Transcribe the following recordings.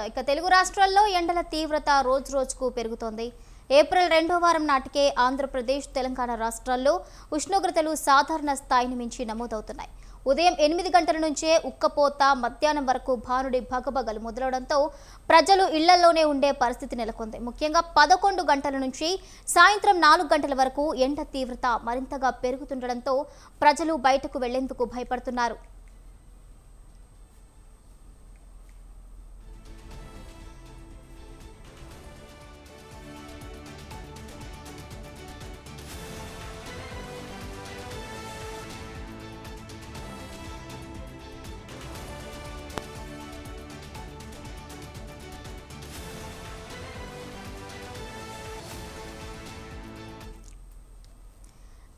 ఇక తెలుగు రాష్ట్రాల్లో ఎండల తీవ్రత రోజుకు పెరుగుతోంది. ఏప్రిల్ 2వ వారం నాటికే ఆంధ్రప్రదేశ్, తెలంగాణ రాష్ట్రాల్లో ఉష్ణోగ్రతలు సాధారణ స్థాయిని మించి నమోదవుతున్నాయి. ఉదయం 8 గంటల నుంచే ఉక్కపోత, మధ్యాహ్నం వరకు భానుడి భగభగలు మొదలవడంతో ప్రజలు ఇళ్లలోనే ఉండే పరిస్థితి నెలకొంది. ముఖ్యంగా 11 గంటల నుంచి సాయంత్రం 4 గంటల వరకు ఎండ తీవ్రత మరింతగా పెరుగుతుండడంతో ప్రజలు బయటకు వెళ్లేందుకు భయపడుతున్నారు.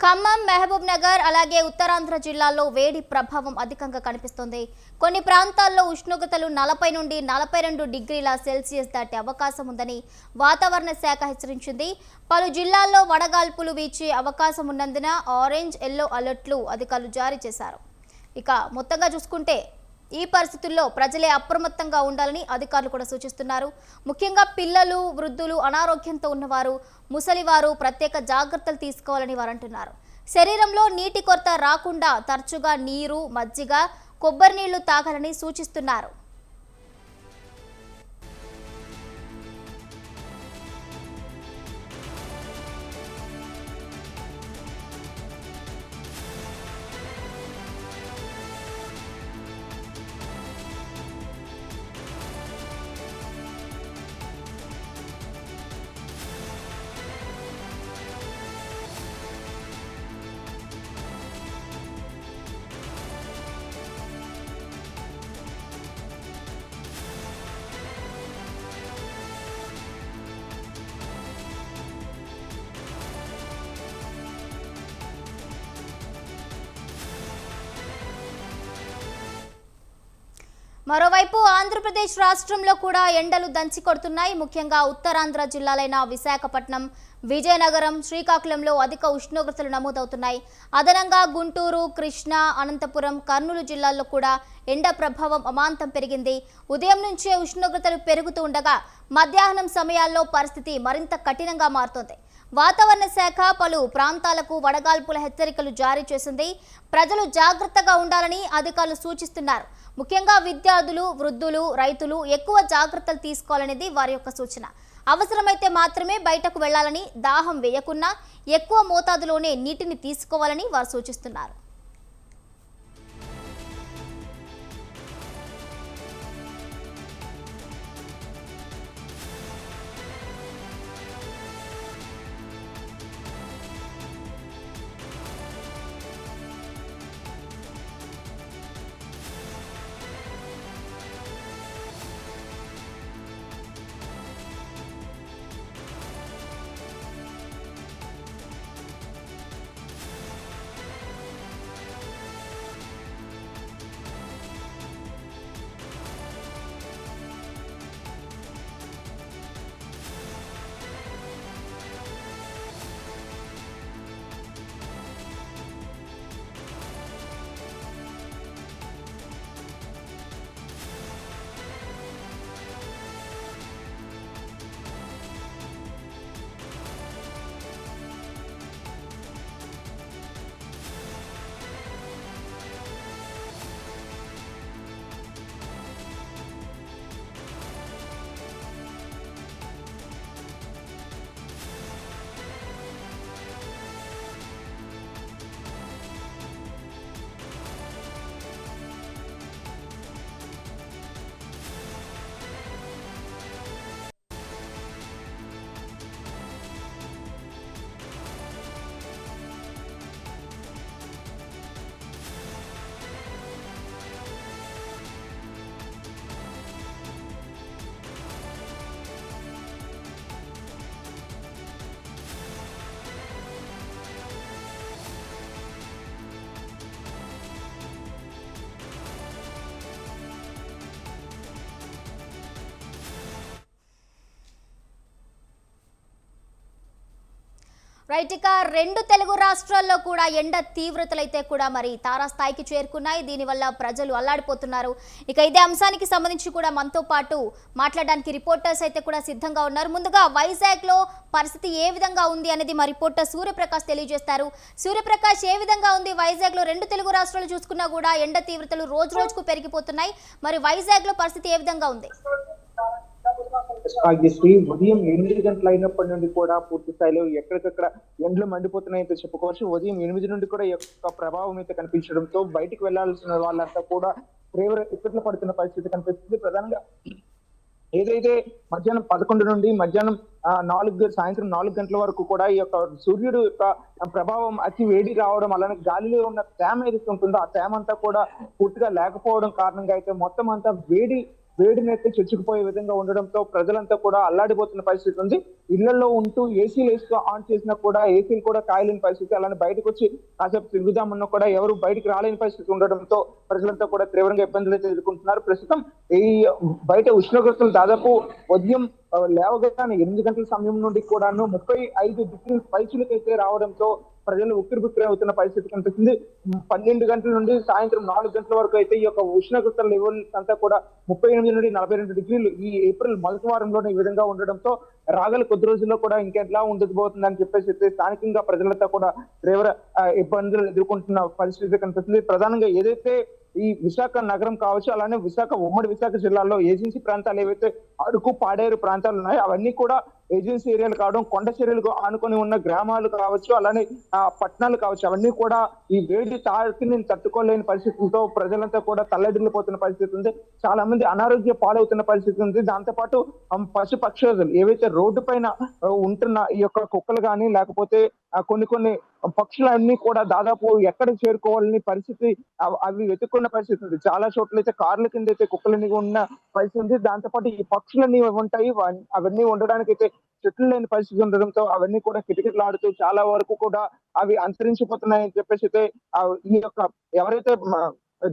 ఖమ్మం, మహబూబ్ నగర్ అలాగే ఉత్తరాంధ్ర జిల్లాల్లో వేడి ప్రభావం అధికంగా కనిపిస్తోంది. కొన్ని ప్రాంతాల్లో ఉష్ణోగ్రతలు 40 నుండి 42 డిగ్రీల సెల్సియస్ దాటే అవకాశం ఉందని వాతావరణ శాఖ హెచ్చరించింది. పలు జిల్లాల్లో వడగాల్పులు వీచే అవకాశం ఉన్నందున ఆరెంజ్, ఎల్లో అలర్ట్లు అధికారులు జారీ చేశారు. ఇక మొత్తంగా చూసుకుంటే ఈ పరిస్థితుల్లో ప్రజలే అప్రమత్తంగా ఉండాలని అధికారులు కూడా సూచిస్తున్నారు. ముఖ్యంగా పిల్లలు, వృద్ధులు, అనారోగ్యంతో ఉన్నవారు, ముసలివారు ప్రత్యేక జాగ్రత్తలు తీసుకోవాలని వారు అంటున్నారు. శరీరంలో నీటి కొరత రాకుండా తరచుగా నీరు, మజ్జిగ, కొబ్బరి నీళ్లు తాగాలని సూచిస్తున్నారు. మరోవైపు ఆంధ్రప్రదేశ్ రాష్ట్రంలో కూడా ఎండలు దంచి కొడుతున్నాయి. ముఖ్యంగా ఉత్తరాంధ్ర జిల్లాలైన విశాఖపట్నం, విజయనగరం, శ్రీకాకుళంలో అధిక ఉష్ణోగ్రతలు నమోదవుతున్నాయి. అదనంగా గుంటూరు, కృష్ణా, అనంతపురం, కర్నూలు జిల్లాల్లో కూడా ఎండ ప్రభావం అమాంతం పెరిగింది. ఉదయం నుంచే ఉష్ణోగ్రతలు పెరుగుతూ ఉండగా మధ్యాహ్నం సమయాల్లో పరిస్థితి మరింత కఠినంగా మారుతోంది. వాతావరణ శాఖ పలు ప్రాంతాలకు వడగాల్పుల హెచ్చరికలు జారీ చేసింది. ప్రజలు జాగ్రత్తగా ఉండాలని అధికారులు సూచిస్తున్నారు. ముఖ్యంగా విద్యార్థులు, వృద్ధులు, రైతులు ఎక్కువ జాగ్రత్తలు తీసుకోవాలనేది వారి యొక్క సూచన. అవసరమైతే మాత్రమే బయటకు వెళ్లాలని, దాహం వేయకున్నా ఎక్కువ మోతాదులోనే నీటిని తీసుకోవాలని వారు సూచిస్తున్నారు. రైట్, ఇక రెండు తెలుగు రాష్ట్రాల్లో కూడా ఎండ తీవ్రతలైతే కూడా మరి తారాస్థాయికి చేరుకున్నాయి. దీనివల్ల ప్రజలు అల్లాడిపోతున్నారు. ఇక ఇదే అంశానికి సంబంధించి కూడా మనతో పాటు మాట్లాడడానికి రిపోర్టర్స్ అయితే కూడా సిద్ధంగా ఉన్నారు. ముందుగా వైజాగ్లో పరిస్థితి ఏ విధంగా ఉంది అనేది మా రిపోర్టర్ సూర్యప్రకాష్ తెలియజేస్తారు. సూర్యప్రకాష్, ఏ విధంగా ఉంది వైజాగ్లో? రెండు తెలుగు రాష్ట్రాలు చూసుకున్నా కూడా ఎండ తీవ్రతలు రోజు రోజుకు పెరిగిపోతున్నాయి. మరి వైజాగ్లో పరిస్థితి ఏ విధంగా ఉంది? ఉదయం 8 గంటలు అయినప్పటి నుండి కూడా పూర్తి స్థాయిలో ఎక్కడికక్కడ ఎండలు మండిపోతున్నాయని చెప్పుకోవచ్చు. ఉదయం 8 నుండి కూడా యొక్క ప్రభావం అయితే కనిపించడంతో బయటికి వెళ్లాల్సిన వాళ్ళంతా కూడా తీవ్ర ఇక్కట్లు పడుతున్న పరిస్థితి కనిపిస్తుంది. ప్రధానంగా ఏదైతే మధ్యాహ్నం 11 నుండి మధ్యాహ్నం సాయంత్రం 4 గంటల వరకు కూడా ఈ యొక్క సూర్యుడు యొక్క ప్రభావం అతి వేడి రావడం, అలానే గాలిలో ఉన్న తేమ ఏదైతే ఉంటుందో ఆ తేమ అంతా కూడా పూర్తిగా లేకపోవడం కారణంగా అయితే మొత్తం అంతా వేడినైతే చొచ్చుకుపోయే విధంగా ఉండడంతో ప్రజలంతా కూడా అల్లాడిపోతున్న పరిస్థితి ఉంది. ఇళ్లలో ఉంటూ ఏసీలు వేస్తూ ఆన్ చేసినా కూడా ఏసీలు కూడా కాయలేని పరిస్థితి. అలానే బయటకు వచ్చి కాసేపు తిరుగుదామన్నా కూడా ఎవరు బయటకు రాలేని పరిస్థితి ఉండడంతో ప్రజలంతా కూడా తీవ్రంగా ఇబ్బందులు అయితే ఎదుర్కొంటున్నారు. ప్రస్తుతం ఈ బయట ఉష్ణోగ్రతలు దాదాపు ఉదయం లేవగానే 8 గంటల సమయం నుండి కూడాను 35 డిగ్రీల పైచులకైతే రావడంతో ప్రజలు ఉక్కిరిబిక్కిరి అవుతున్న పరిస్థితి కనిపిస్తుంది. 12 గంటల నుండి సాయంత్రం 4 గంటల వరకు అయితే ఈ యొక్క ఉష్ణోగ్రత లెవెల్స్ అంతా కూడా 38 నుండి 42 డిగ్రీలు ఈ ఏప్రిల్ మొదటి వారంలోనే ఈ విధంగా ఉండడంతో రాగల కొద్ది రోజుల్లో కూడా ఇంకెట్లా ఉండబోతుందని చెప్పేసి స్థానికంగా ప్రజలంతా కూడా తీవ్ర ఇబ్బందులు ఎదుర్కొంటున్న పరిస్థితి కనిపిస్తుంది. ప్రధానంగా ఏదైతే ఈ విశాఖ నగరం కావచ్చు, అలానే ఉమ్మడి విశాఖ జిల్లాలో ఏజెన్సీ ప్రాంతాలు ఏవైతే అరకు, పాడేరు ప్రాంతాలు ఉన్నాయో అవన్నీ కూడా ఏజెన్సీ ఏరియాలు కావడం, కొండ చర్యలకు ఆనుకొని ఉన్న గ్రామాలు కావచ్చు, అలానే పట్టణాలు కావచ్చు, అవన్నీ కూడా ఈ వేడి తాకిని తట్టుకోలేని పరిస్థితులతో ప్రజలంతా కూడా తల్లడిల్లిపోతున్న పరిస్థితి ఉంది. చాలా మంది అనారోగ్య పాలవుతున్న పరిస్థితి ఉంది. దాంతోపాటు పశు పక్షులు ఏవైతే రోడ్డు పైన ఉంటున్న ఈ యొక్క కుక్కలు కానీ లేకపోతే కొన్ని పక్షులన్నీ కూడా దాదాపు ఎక్కడ చేరుకోవాలని పరిస్థితి అవి వెతుక్కున్న పరిస్థితి ఉంది. చాలా చోట్ల అయితే కార్ల కింద అయితే కుక్కలన్నీ ఉన్న పరిస్థితి ఉంది. దాంతోపాటు ఈ పక్షులన్నీ ఉంటాయి, అవన్నీ ఉండడానికి అయితే చెట్లు లేని పరిస్థితి ఉండడంతో అవన్నీ కూడా కిటకిటలాడుతూ చాలా వరకు కూడా అవి అంతరించిపోతున్నాయని చెప్పేసి అయితే ఈ యొక్క ఎవరైతే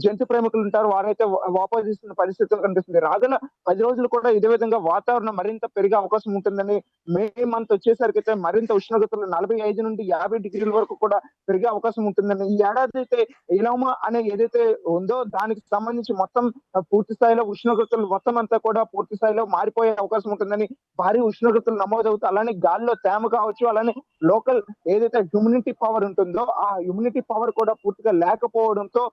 జంతు ప్రేమికులు ఉంటారు వారైతే వాపసు ఇస్తున్న పరిస్థితులు కనిపిస్తుంది. రాగల 10 రోజులు కూడా ఇదే విధంగా వాతావరణం మరింత పెరిగే అవకాశం ఉంటుందని, మే మంత్ వచ్చేసరికి అయితే మరింత ఉష్ణోగ్రతలు 45 నుండి 50 డిగ్రీల వరకు కూడా పెరిగే అవకాశం ఉంటుందని, ఈ ఏడాది అయితే ఇలామా అనే ఏదైతే ఉందో దానికి సంబంధించి మొత్తం పూర్తి స్థాయిలో ఉష్ణోగ్రతలు మొత్తం అంతా కూడా పూర్తి స్థాయిలో మారిపోయే అవకాశం ఉంటుందని, భారీ ఉష్ణోగ్రతలు నమోదవుతాయి. అలానే గాల్లో తేమ కావచ్చు, అలానే లోకల్ ఏదైతే హ్యూమిడిటీ పవర్ ఉంటుందో ఆ హ్యూమిడిటీ పవర్ కూడా పూర్తిగా లేకపోవడంతో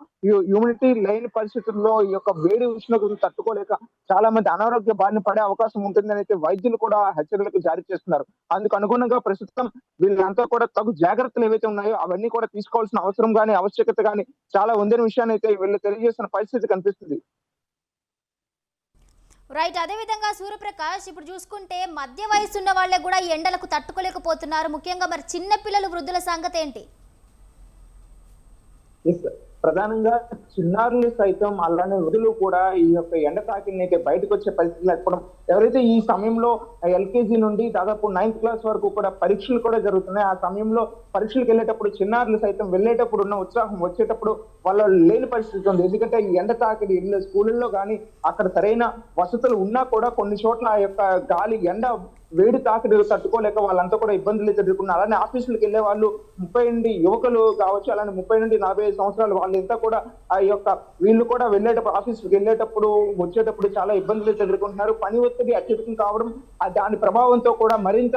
హ్యూమిడిటీ లేని పరిస్థితుల్లో ఈ యొక్క వేడి ఉష్ణోగ్రతలు తట్టుకోలేక చాలా మంది అనారోగ్య బారిన పడే అవకాశం ఉంటుందని అయితే వైద్యులు కూడా హెచ్చరికలు జారీ చేస్తున్నారు. అందుకు అనుగుణంగా ప్రస్తుతం వీళ్ళంతా కూడా తగు జాగ్రత్తలు ఏవైతే ఉన్నాయో అవన్నీ కూడా తీసుకోవాల్సిన అవసరం గానీ ఆవశ్యకత గానీ చాలా ఉందనే విషయాన్ని అయితే వీళ్ళు తెలియజేస్తున్న పరిస్థితి కనిపిస్తుంది. రైట్, అదేవిధంగా సూర్యప్రకాష్, ఇప్పుడు చూసుకుంటే మధ్య వయసు ఉన్న వాళ్ళే కూడా ఈ ఎండలకు తట్టుకోలేకపోతున్నారు. ముఖ్యంగా మరి చిన్న పిల్లలు, వృద్ధుల సంగతి ఏంటి? ప్రధానంగా చిన్నారులు సైతం అలానే వృద్ధులు కూడా ఈ యొక్క ఎండ తాకిని అయితే బయటకు వచ్చే పరిస్థితి లేకపోవడం, ఎవరైతే ఈ సమయంలో ఎల్కేజీ నుండి దాదాపు 9th క్లాస్ వరకు కూడా పరీక్షలు కూడా జరుగుతున్నాయి. ఆ సమయంలో పరీక్షలకు వెళ్ళేటప్పుడు చిన్నారులు సైతం వెళ్ళేటప్పుడు ఉన్న ఉత్సాహం వచ్చేటప్పుడు వాళ్ళ లేని పరిస్థితి ఉంది. ఎందుకంటే ఈ ఎండ తాకిడి స్కూళ్ళల్లో కానీ అక్కడ సరైన వసతులు ఉన్నా కూడా కొన్ని చోట్ల ఆ యొక్క గాలి ఎండ వేడి తాకిడి తట్టుకోలేక వాళ్ళంతా కూడా ఇబ్బందులు ఎదుర్కొన్నారు. అలానే ఆఫీసులకు వెళ్ళే వాళ్ళు 30 నుండి యువకులు కావచ్చు, అలానే 30 నుండి 45 సంవత్సరాలు వాళ్ళంతా కూడా ఆ యొక్క వీళ్ళు కూడా వెళ్ళేటప్పుడు ఆఫీసులకు వెళ్ళేటప్పుడు వచ్చేటప్పుడు చాలా ఇబ్బందులు ఎదుర్కొంటున్నారు. పని ఒత్తిడి అత్యధికం కావడం, దాని ప్రభావంతో కూడా మరింత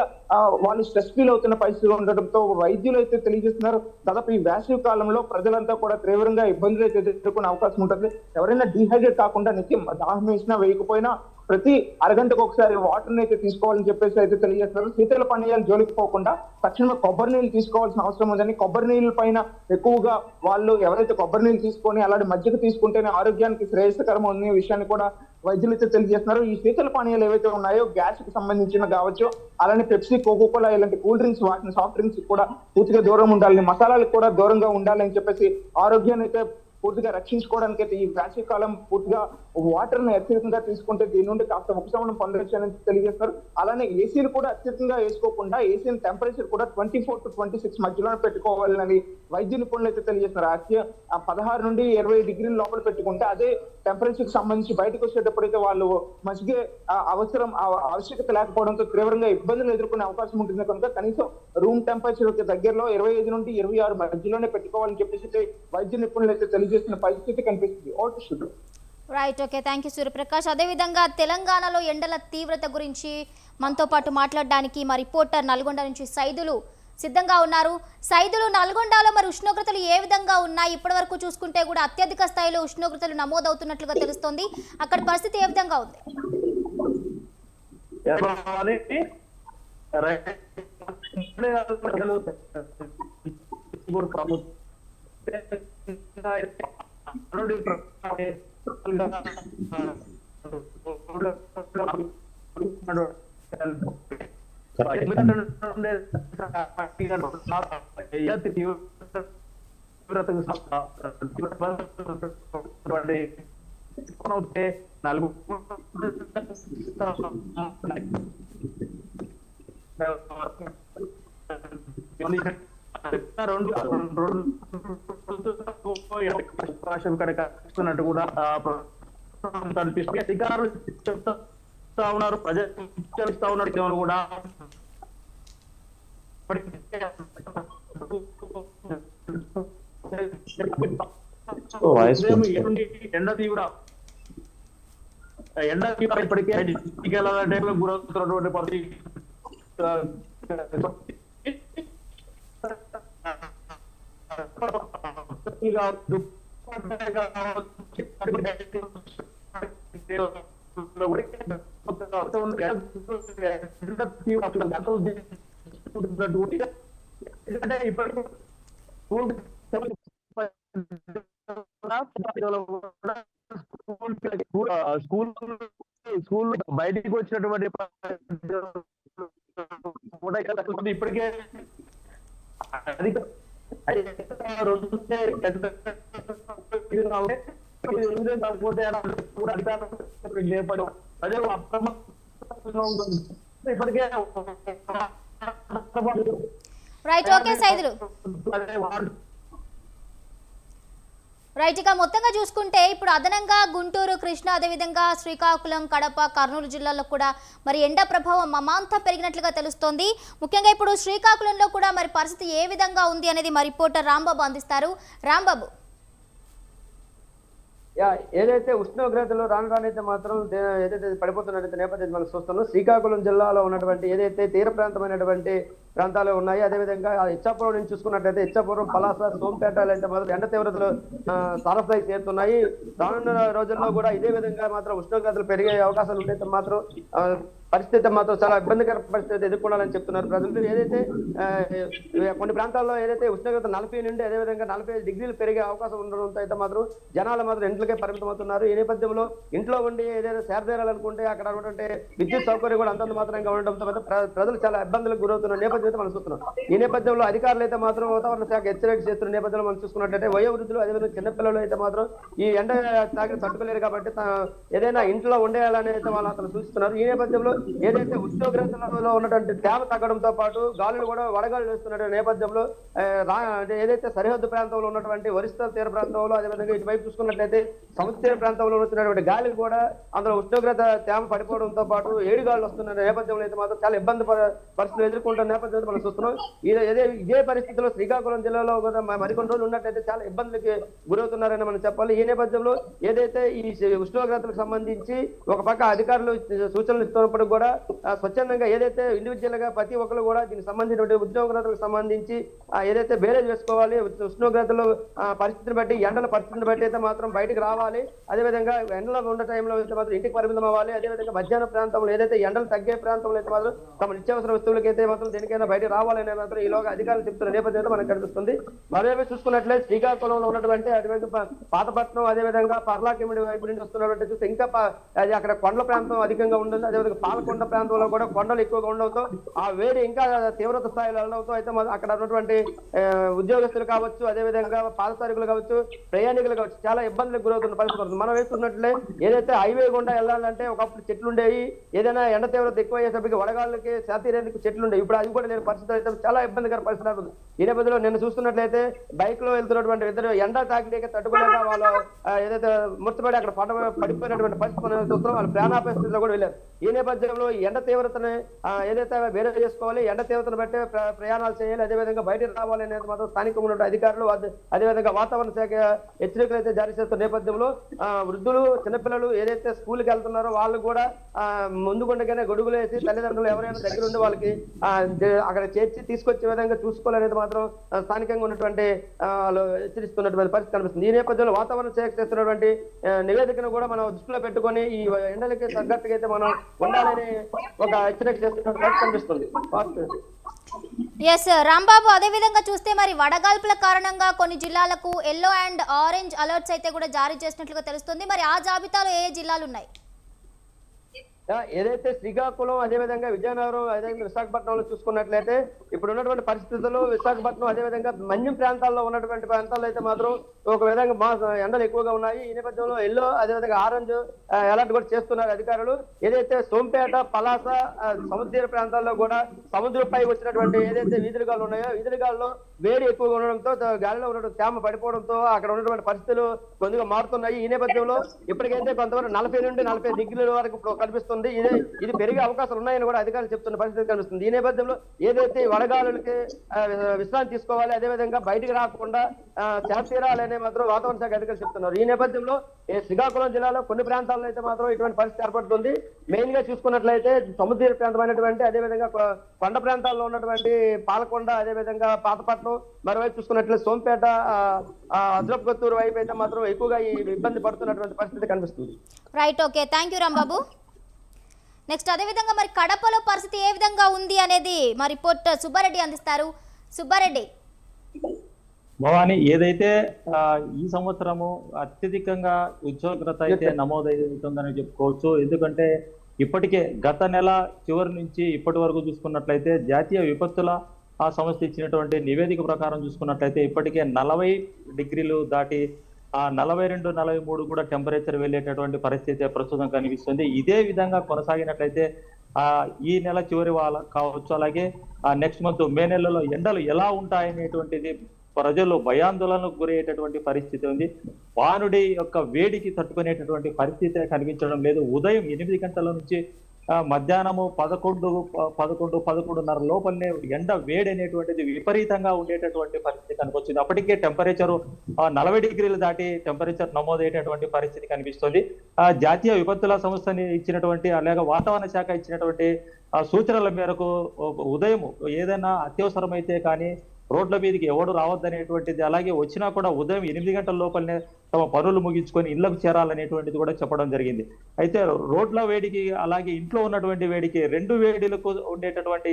వాళ్ళు స్ట్రెస్ ఫీల్ అవుతున్న పరిస్థితులు ఉండడంతో వైద్యులు అయితే తెలియజేస్తున్నారు. దాదాపు ఈ వేసవి కాలంలో ప్రజలంతా కూడా తీవ్రంగా ఇబ్బందులు అయితే ఎదుర్కొనే అవకాశం ఉంటుంది. ఎవరైనా డీహైడ్రేట్ కాకుండా నిత్యం దాహం వేసినా వేయకపోయినా ప్రతి అరగంటకు ఒకసారి వాటర్ అయితే తీసుకోవాలని చెప్పేసి అయితే తెలియజేస్తున్నారు. శీతల పానీయాలు జోలికి పోకుండా తక్షణమే కొబ్బరి నీళ్ళు తీసుకోవాల్సిన అవసరం ఉందని, కొబ్బరి నీళ్ళ పైన ఎక్కువగా వాళ్ళు ఎవరైతే కొబ్బరి నీళ్ళు తీసుకొని అలాంటి మజ్జిగ తీసుకుంటేనే ఆరోగ్యానికి శ్రేయస్కరం అనే విషయాన్ని కూడా వైద్యులు అయితే తెలియజేస్తున్నారు. ఈ శీతల పానీయాలు ఏవైతే ఉన్నాయో గ్యాస్ కి సంబంధించిన కావచ్చు, అలానే పెప్సీ, కోకోకోలా ఇలాంటి కూల్ డ్రింక్స్, వాటిని సాఫ్ట్ డ్రింక్స్ కూడా పూర్తిగా దూరం ఉండాలని, మసాలాలకు కూడా దూరంగా ఉండాలని చెప్పేసి ఆరోగ్యాన్ని అయితే పూర్తిగా రక్షించుకోవడానికి అయితే ఈ వేసవి కాలం పూర్తిగా వాటర్ ని అత్యధికంగా తీసుకుంటే దీని నుండి కాస్త ఉపశమనం పొందవచ్చు అని తెలియజేస్తారు. అలానే ఏసీలు కూడా అత్యధికంగా వేసుకోకుండా ఏసీ టెంపరేచర్ కూడా 24 to 26 మధ్యలో పెట్టుకోవాలని వైద్య నిపుణులు అయితే తెలియజేస్తున్నారు. 16 నుండి 20 డిగ్రీల లోపల పెట్టుకుంటే అదే టెంపరేచర్ కి సంబంధించి బయటకు వచ్చేటప్పుడైతే వాళ్ళు మసిగే ఆవశ్యకత లేకపోవడంతో తీవ్రంగా ఇబ్బందులు ఎదుర్కొనే అవకాశం ఉంటుంది కనుక కనీసం రూమ్ టెంపరేచర్ దగ్గరలో 25 నుండి 26 మధ్యలోనే పెట్టుకోవాలని చెప్పేసి వైద్య నిపుణులు అయితే తెలియజేస్తున్న పరిస్థితి కనిపిస్తుంది. Vote right, okay, thank you Suryaprakash. అదేవిధంగా తెలంగాణలో ఎండల తీవ్రత గురించి మనతో పాటు మాట్లాడడానికి మా రిపోర్టర్ నల్గొండ నుంచి సైదులు సిద్ధంగా ఉన్నారు. సైదులు, నల్గొండలో మరి ఉష్ణోగ్రతలు ఏ విధంగా ఉన్నాయి? ఇప్పటి వరకు చూసుకుంటే కూడా అత్యధిక స్థాయిలో ఉష్ణోగ్రతలు నమోదవుతున్నట్లుగా తెలుస్తోంది. అక్కడ పరిస్థితి ఏ విధంగా ఉంది? కనిపిస్తున్నట్టు కూడా కనిపిస్తుంది. అధికారులు చెప్తా ఉన్నారు, ప్రజలు హెచ్చరిస్తా ఉన్నారు కూడా. ఎండ తీవ్ర ఇప్పటికే గురవుతున్నటువంటి పరిస్థితి. స్కూల్ బయటికి వచ్చినటువంటి ఇప్పటికే రైట్, ఓకే సైదులు. రైట్, ఇక మొత్తంగా చూసుకుంటే ఇప్పుడు అదనంగా గుంటూరు, కృష్ణా, అదేవిధంగా శ్రీకాకుళం, కడప, కర్నూలు జిల్లాల్లో కూడా మరి ఎండ ప్రభావం అమాంతం పెరిగినట్లుగా తెలుస్తోంది. ముఖ్యంగా ఇప్పుడు శ్రీకాకుళంలో కూడా మరి పరిస్థితి ఏ విధంగా ఉంది అనేది మా రిపోర్టర్ రాంబాబు అందిస్తారు. రాంబాబు, ఏదైతే ఉష్ణోగ్రతలు రానైతే మాత్రం ఏదైతే పడిపోతున్నట్టు నేపథ్యం మనం చూస్తున్నాం. శ్రీకాకుళం జిల్లాలో ఉన్నటువంటి ఏదైతే తీర ప్రాంతమైనటువంటి ప్రాంతాలు ఉన్నాయి, అదేవిధంగా ఇచ్చాపురం నుంచి చూసుకున్నట్లయితే ఇచ్చాపురం, పలాస, సోంపేటలు అయితే మాత్రం ఎండ తీవ్రతలు తారస్థాయికి చేరుతున్నాయి. రానున్న రోజుల్లో కూడా ఇదే విధంగా మాత్రం ఉష్ణోగ్రతలు పెరిగే అవకాశాలు ఉంటే మాత్రం పరిస్థితి మాత్రం చాలా ఇబ్బందికర పరిస్థితి ఎదుర్కొనాలని చెప్తున్నారు ప్రజలు. ఏదైతే కొన్ని ప్రాంతాల్లో ఏదైతే ఉష్ణోగ్రత 40 నుండి అదేవిధంగా 45 డిగ్రీలు పెరిగే అవకాశం ఉండడంతో అయితే మాత్రం జనాలు మాత్రం ఇంట్లోకే పరిమితం అవుతున్నారు. ఈ నేపథ్యంలో ఇంట్లో ఉండి ఏదైతే సేరదీరాలనుకుంటే అక్కడ ఉన్నటువంటి విద్యుత్ సౌకర్యం కూడా అంతంత మాత్రంగా ఉండడంతో ప్రజలు చాలా ఇబ్బందులకు గురవుతున్న నేపథ్యం అయితే మనం చూస్తున్నాం. ఈ నేపథ్యంలో అధికారులు అయితే మాత్రం వాతావరణ శాఖ హెచ్చరిక చేస్తున్న నేపథ్యంలో మనం చూసుకున్నట్లయితే వయోవృద్ధులు అదేవిధంగా చిన్నపిల్లలు అయితే మాత్రం ఈ ఎండ తాకి తట్టుకోలేరు కాబట్టి ఏదైనా ఇంట్లో ఉండేయాలని అయితే వాళ్ళు అతను సూచిస్తున్నారు. ఈ నేపథ్యంలో ఏదైతే ఉష్ణోగ్రతలో ఉన్నటువంటి తేమ తగ్గడంతో పాటు గాలులు కూడా వడగాలు వేస్తున్న నేపథ్యంలో ఏదైతే సరిహద్దు ప్రాంతంలో ఉన్నటువంటి ఒరిస్సా తీర ప్రాంతంలో అదేవిధంగా ఇటువైపు చూసుకున్నట్లయితే సముద్ర తీర ప్రాంతంలో ఉన్నటువంటి గాలికి కూడా అందులో ఉష్ణోగ్రత తేమ పడిపోవడంతో పాటు ఏడుగాలు వస్తున్న నేపథ్యంలో అయితే మాత్రం చాలా ఇబ్బంది పరిస్థితులు ఎదుర్కొంటున్న నేపథ్యంలో మనం చూస్తున్నాం. ఇదే పరిస్థితిలో శ్రీకాకుళం జిల్లాలో కూడా మరికొన్ని రోజులు ఉన్నట్టయితే చాలా ఇబ్బందులకి గురవుతున్నారని మనం చెప్పాలి. ఈ నేపథ్యంలో ఏదైతే ఈ ఉష్ణోగ్రతలకు సంబంధించి ఒక పక్క అధికారులు సూచనలు ఇస్తున్నప్పుడు కూడా స్వచ్ఛందంగా ఏదైతే ఇండివిజువల్ గా ప్రతి ఒక్కరు కూడా దీనికి సంబంధించిన ఉష్ణోగ్రతలకు సంబంధించి ఏదైతే బేరేజ్ వేసుకోవాలి, ఉష్ణోగ్రతలు పరిస్థితిని బట్టి ఎండల పరిస్థితిని బట్టి అయితే మాత్రం బయటకు రావాలి, అదేవిధంగా ఎండలో ఉన్న టైంలో అయితే మాత్రం ఇంటికి పరిమితం అవ్వాలి, అదేవిధంగా మధ్యాహ్న ప్రాంతంలో ఏదైతే ఎండలు తగ్గే ప్రాంతంలో అయితే మాత్రం తమ నిత్యావసర వస్తువులకి అయితే మాత్రం దేనికైనా బయట రావాలనే మాత్రం ఈలోగా అధికారులు చెప్తున్న నేపథ్యంలో మనకు కనిపిస్తుంది. మరోవైపు చూసుకున్నట్లయితే శ్రీకాకుళంలో ఉన్నటువంటి అటువైపు పాతపట్నం, అదేవిధంగా పర్లాకిమిడి వైపు నుంచి వస్తున్నటువంటి చూస్తే ఇంకా అది అక్కడ కొండల ప్రాంతం అధికంగా ఉంటుంది. అదేవిధంగా పాలకొండ ప్రాంతంలో కూడా కొండలు ఎక్కువగా ఉండడంతో ఆ వేడి ఇంకా తీవ్రత స్థాయిలో ఉండడంతో అయితే అక్కడ ఉన్నటువంటి ఉద్యోగస్తులు కావచ్చు, అదేవిధంగా పాదచారికులు కావచ్చు, ప్రయాణికులు కావచ్చు చాలా ఇబ్బందులకు గురవుతున్న పరిస్థితి ఉంటుంది. మనం వేస్తున్నట్లే ఏదైతే హైవే గుండా వెళ్ళాలంటే ఒకప్పుడు చెట్లు ఉండేవి, ఏదైనా ఎండ తీవ్రత ఎక్కువ అయ్యేసరికి వడగాళ్ళకి శాతీరేందుకు చెట్లు ఉండేవి. ఇప్పుడు అది కూడా లేని పరిస్థితి అయితే చాలా ఇబ్బందికర పరిస్థితి అవుతుంది. ఈ నేపథ్యంలో నిన్న చూస్తున్నట్లయితే బైక్ లో వెళ్తున్నటువంటి ఇద్దరు ఎండ తాకిడికి తట్టుకోలేక వాళ్ళు ఏదైతే ముచ్చబడి అక్కడ పడిపోయినటువంటి పరిస్థితి చూస్తున్నాం. వాళ్ళు ప్రాణాపాయ స్థితిలో కూడా వెళ్ళారు. ఈ నేపథ్యంలో ఎండ తీవ్రతని ఏదైతే వేరే చేసుకోవాలి, ఎండ తీవ్రతను బట్టి ప్రయాణాలు చేయాలి, అదేవిధంగా బయటకు రావాలి అనేది మాత్రం స్థానికంగా ఉన్న అధికారులు అదేవిధంగా వాతావరణ శాఖ హెచ్చరికలు అయితే జారీ చేస్తున్న నేపథ్యంలో వృద్ధులు, చిన్నపిల్లలు ఏదైతే స్కూల్కి వెళ్తున్నారో వాళ్ళు కూడా ముందుగుండగానే గొడుగులు వేసి తల్లిదండ్రులు ఎవరైనా దగ్గర ఉండి వాళ్ళకి అక్కడ చేర్చి తీసుకొచ్చే విధంగా చూసుకోవాలనేది మాత్రం స్థానికంగా ఉన్నటువంటి వాళ్ళు హెచ్చరిస్తున్నటువంటి పరిస్థితి కనిపిస్తుంది. ఈ నేపథ్యంలో వాతావరణ శాఖ చేస్తున్నటువంటి నివేదికను కూడా మనం దృష్టిలో పెట్టుకొని ఈ ఎండలకి తగ్గట్టుగా అయితే మనం ఉండాలని ఒక హెచ్చరిక చేస్తున్నటువంటి పరిస్థితి కనిపిస్తుంది. ఎస్ రాంబాబు, అదే విధంగా చూస్తే మరి వడగాల్పుల కారణంగా కొన్ని జిల్లాలకు ఎల్లో అండ్ ఆరెంజ్ అలర్ట్స్ అయితే కూడా జారీ చేసినట్లుగా తెలుస్తుంది. మరి ఆ జాబితాలో ఏ జిల్లాలు ఉన్నాయి? ఏదైతే శ్రీకాకుళం, అదేవిధంగా విజయనగరం, అదేవిధంగా విశాఖపట్నంలో చూసుకున్నట్లయితే ఇప్పుడు ఉన్నటువంటి పరిస్థితుల్లో విశాఖపట్నం అదేవిధంగా మన్యం ప్రాంతాల్లో ఉన్నటువంటి ప్రాంతాల్లో అయితే మాత్రం ఒక విధంగా ఎండలు ఎక్కువగా ఉన్నాయి. ఈ నేపథ్యంలో ఎల్లో అదేవిధంగా ఆరెంజ్ అలర్ట్ కూడా చేస్తున్నారు అధికారులు. ఏదైతే సోంపేట, పలాస సముద్ర ప్రాంతాల్లో కూడా సముద్రంపై వచ్చినటువంటి ఏదైతే వీధులుగాలు ఉన్నాయో వీధులుగాల్లో వేడి ఎక్కువగా ఉండడంతో గాలిలో ఉన్నటువంటి తేమ పడిపోవడంతో అక్కడ ఉన్నటువంటి పరిస్థితులు కొద్దిగా మారుతున్నాయి. ఈ నేపథ్యంలో ఇప్పటికైతే కొంతవరకు 40 నుండి 40 డిగ్రీల వరకు ఇప్పుడు కనిపిస్తుంది. ఇది పెరిగే అవకాశాలు ఉన్నాయని కూడా అధికారులు చెప్తున్న పరిస్థితి కనిపిస్తుంది. ఈ నేపథ్యంలో ఏదైతే వడగాలులకి విశ్రాంతి తీసుకోవాలి, అదేవిధంగా బయటికి రాకుండా చేరాలనే మాత్రం వాతావరణ శాఖ అధికారులు చెప్తున్నారు. ఈ నేపథ్యంలో శ్రీకాకుళం జిల్లాలో కొన్ని ప్రాంతాల్లో అయితే మాత్రం ఇటువంటి పరిస్థితి ఏర్పడుతుంది. మెయిన్ గా చూసుకున్నట్లయితే సముద్ర ప్రాంతమైనటువంటి అదేవిధంగా కొండ ప్రాంతాల్లో ఉన్నటువంటి పాలకొండ, అదేవిధంగా పాతపట్నం, మరోవైపు చూసుకున్నట్లయితే సోంపేట, అద్రపుకొత్తూరు వైపు అయితే మాత్రం ఎక్కువగా ఈ ఇబ్బంది పడుతున్నటువంటి పరిస్థితి కనిపిస్తుంది. Right, okay, thank you Rambabu. Next అదేవిధంగా మరి కడపలో పరిస్థితి ఏ విధంగా ఉంది అనేది మా రిపోర్టర్ సుబ్బారెడ్డి అందిస్తారు. సుబ్బారెడ్డి. భవాని, ఏదైతే ఈ సంవత్సరము అత్యధికంగా ఉష్ణోగ్రత అయితే నమోదవుతుందని చెప్పుకోవచ్చు. ఎందుకంటే ఇప్పటికే గత నెల చివరి నుంచి ఇప్పటి వరకు చూసుకున్నట్లయితే జాతీయ విపత్తుల సంస్థ ఇచ్చినటువంటి నివేదిక ప్రకారం చూసుకున్నట్లయితే ఇప్పటికే 40 డిగ్రీలు దాటి 42, 43 కూడా టెంపరేచర్ వెళ్ళేటటువంటి పరిస్థితి ప్రస్తుతం కనిపిస్తుంది. ఇదే విధంగా కొనసాగినట్లయితే ఈ నెల చివరి కావచ్చు, అలాగే నెక్స్ట్ మంత్ మే నెలలో ఎండలు ఎలా ఉంటాయనేటువంటిది ప్రజలు భయాందోళనకు గురయ్యేటటువంటి పరిస్థితి ఉంది. వానుడి యొక్క వేడికి తట్టుకునేటటువంటి పరిస్థితి కనిపించడం లేదు. ఉదయం 8 గంటల నుంచి మధ్యాహ్నము 11:30 లోపలనే ఎండ వేడి అనేటువంటిది విపరీతంగా ఉండేటటువంటి పరిస్థితి కనిపిస్తుంది. అప్పటికే టెంపరేచరు 40 డిగ్రీలు దాటి టెంపరేచర్ నమోదయ్యేటటువంటి పరిస్థితి కనిపిస్తుంది. జాతీయ విపత్తుల సంస్థని ఇచ్చినటువంటి అలాగే వాతావరణ శాఖ ఇచ్చినటువంటి సూచనల మేరకు ఉదయం ఏదైనా అత్యవసరమైతే కానీ రోడ్ల మీదకి ఎవడు రావద్దనేటువంటిది, అలాగే వచ్చినా కూడా ఉదయం 8 గంటల లోపలనే తమ పనులు ముగించుకొని ఇళ్లకు చేరాలనేటువంటిది కూడా చెప్పడం జరిగింది. అయితే రోడ్ల వేడికి అలాగే ఇంట్లో ఉన్నటువంటి వేడికి రెండు వేడిలకు ఉండేటటువంటి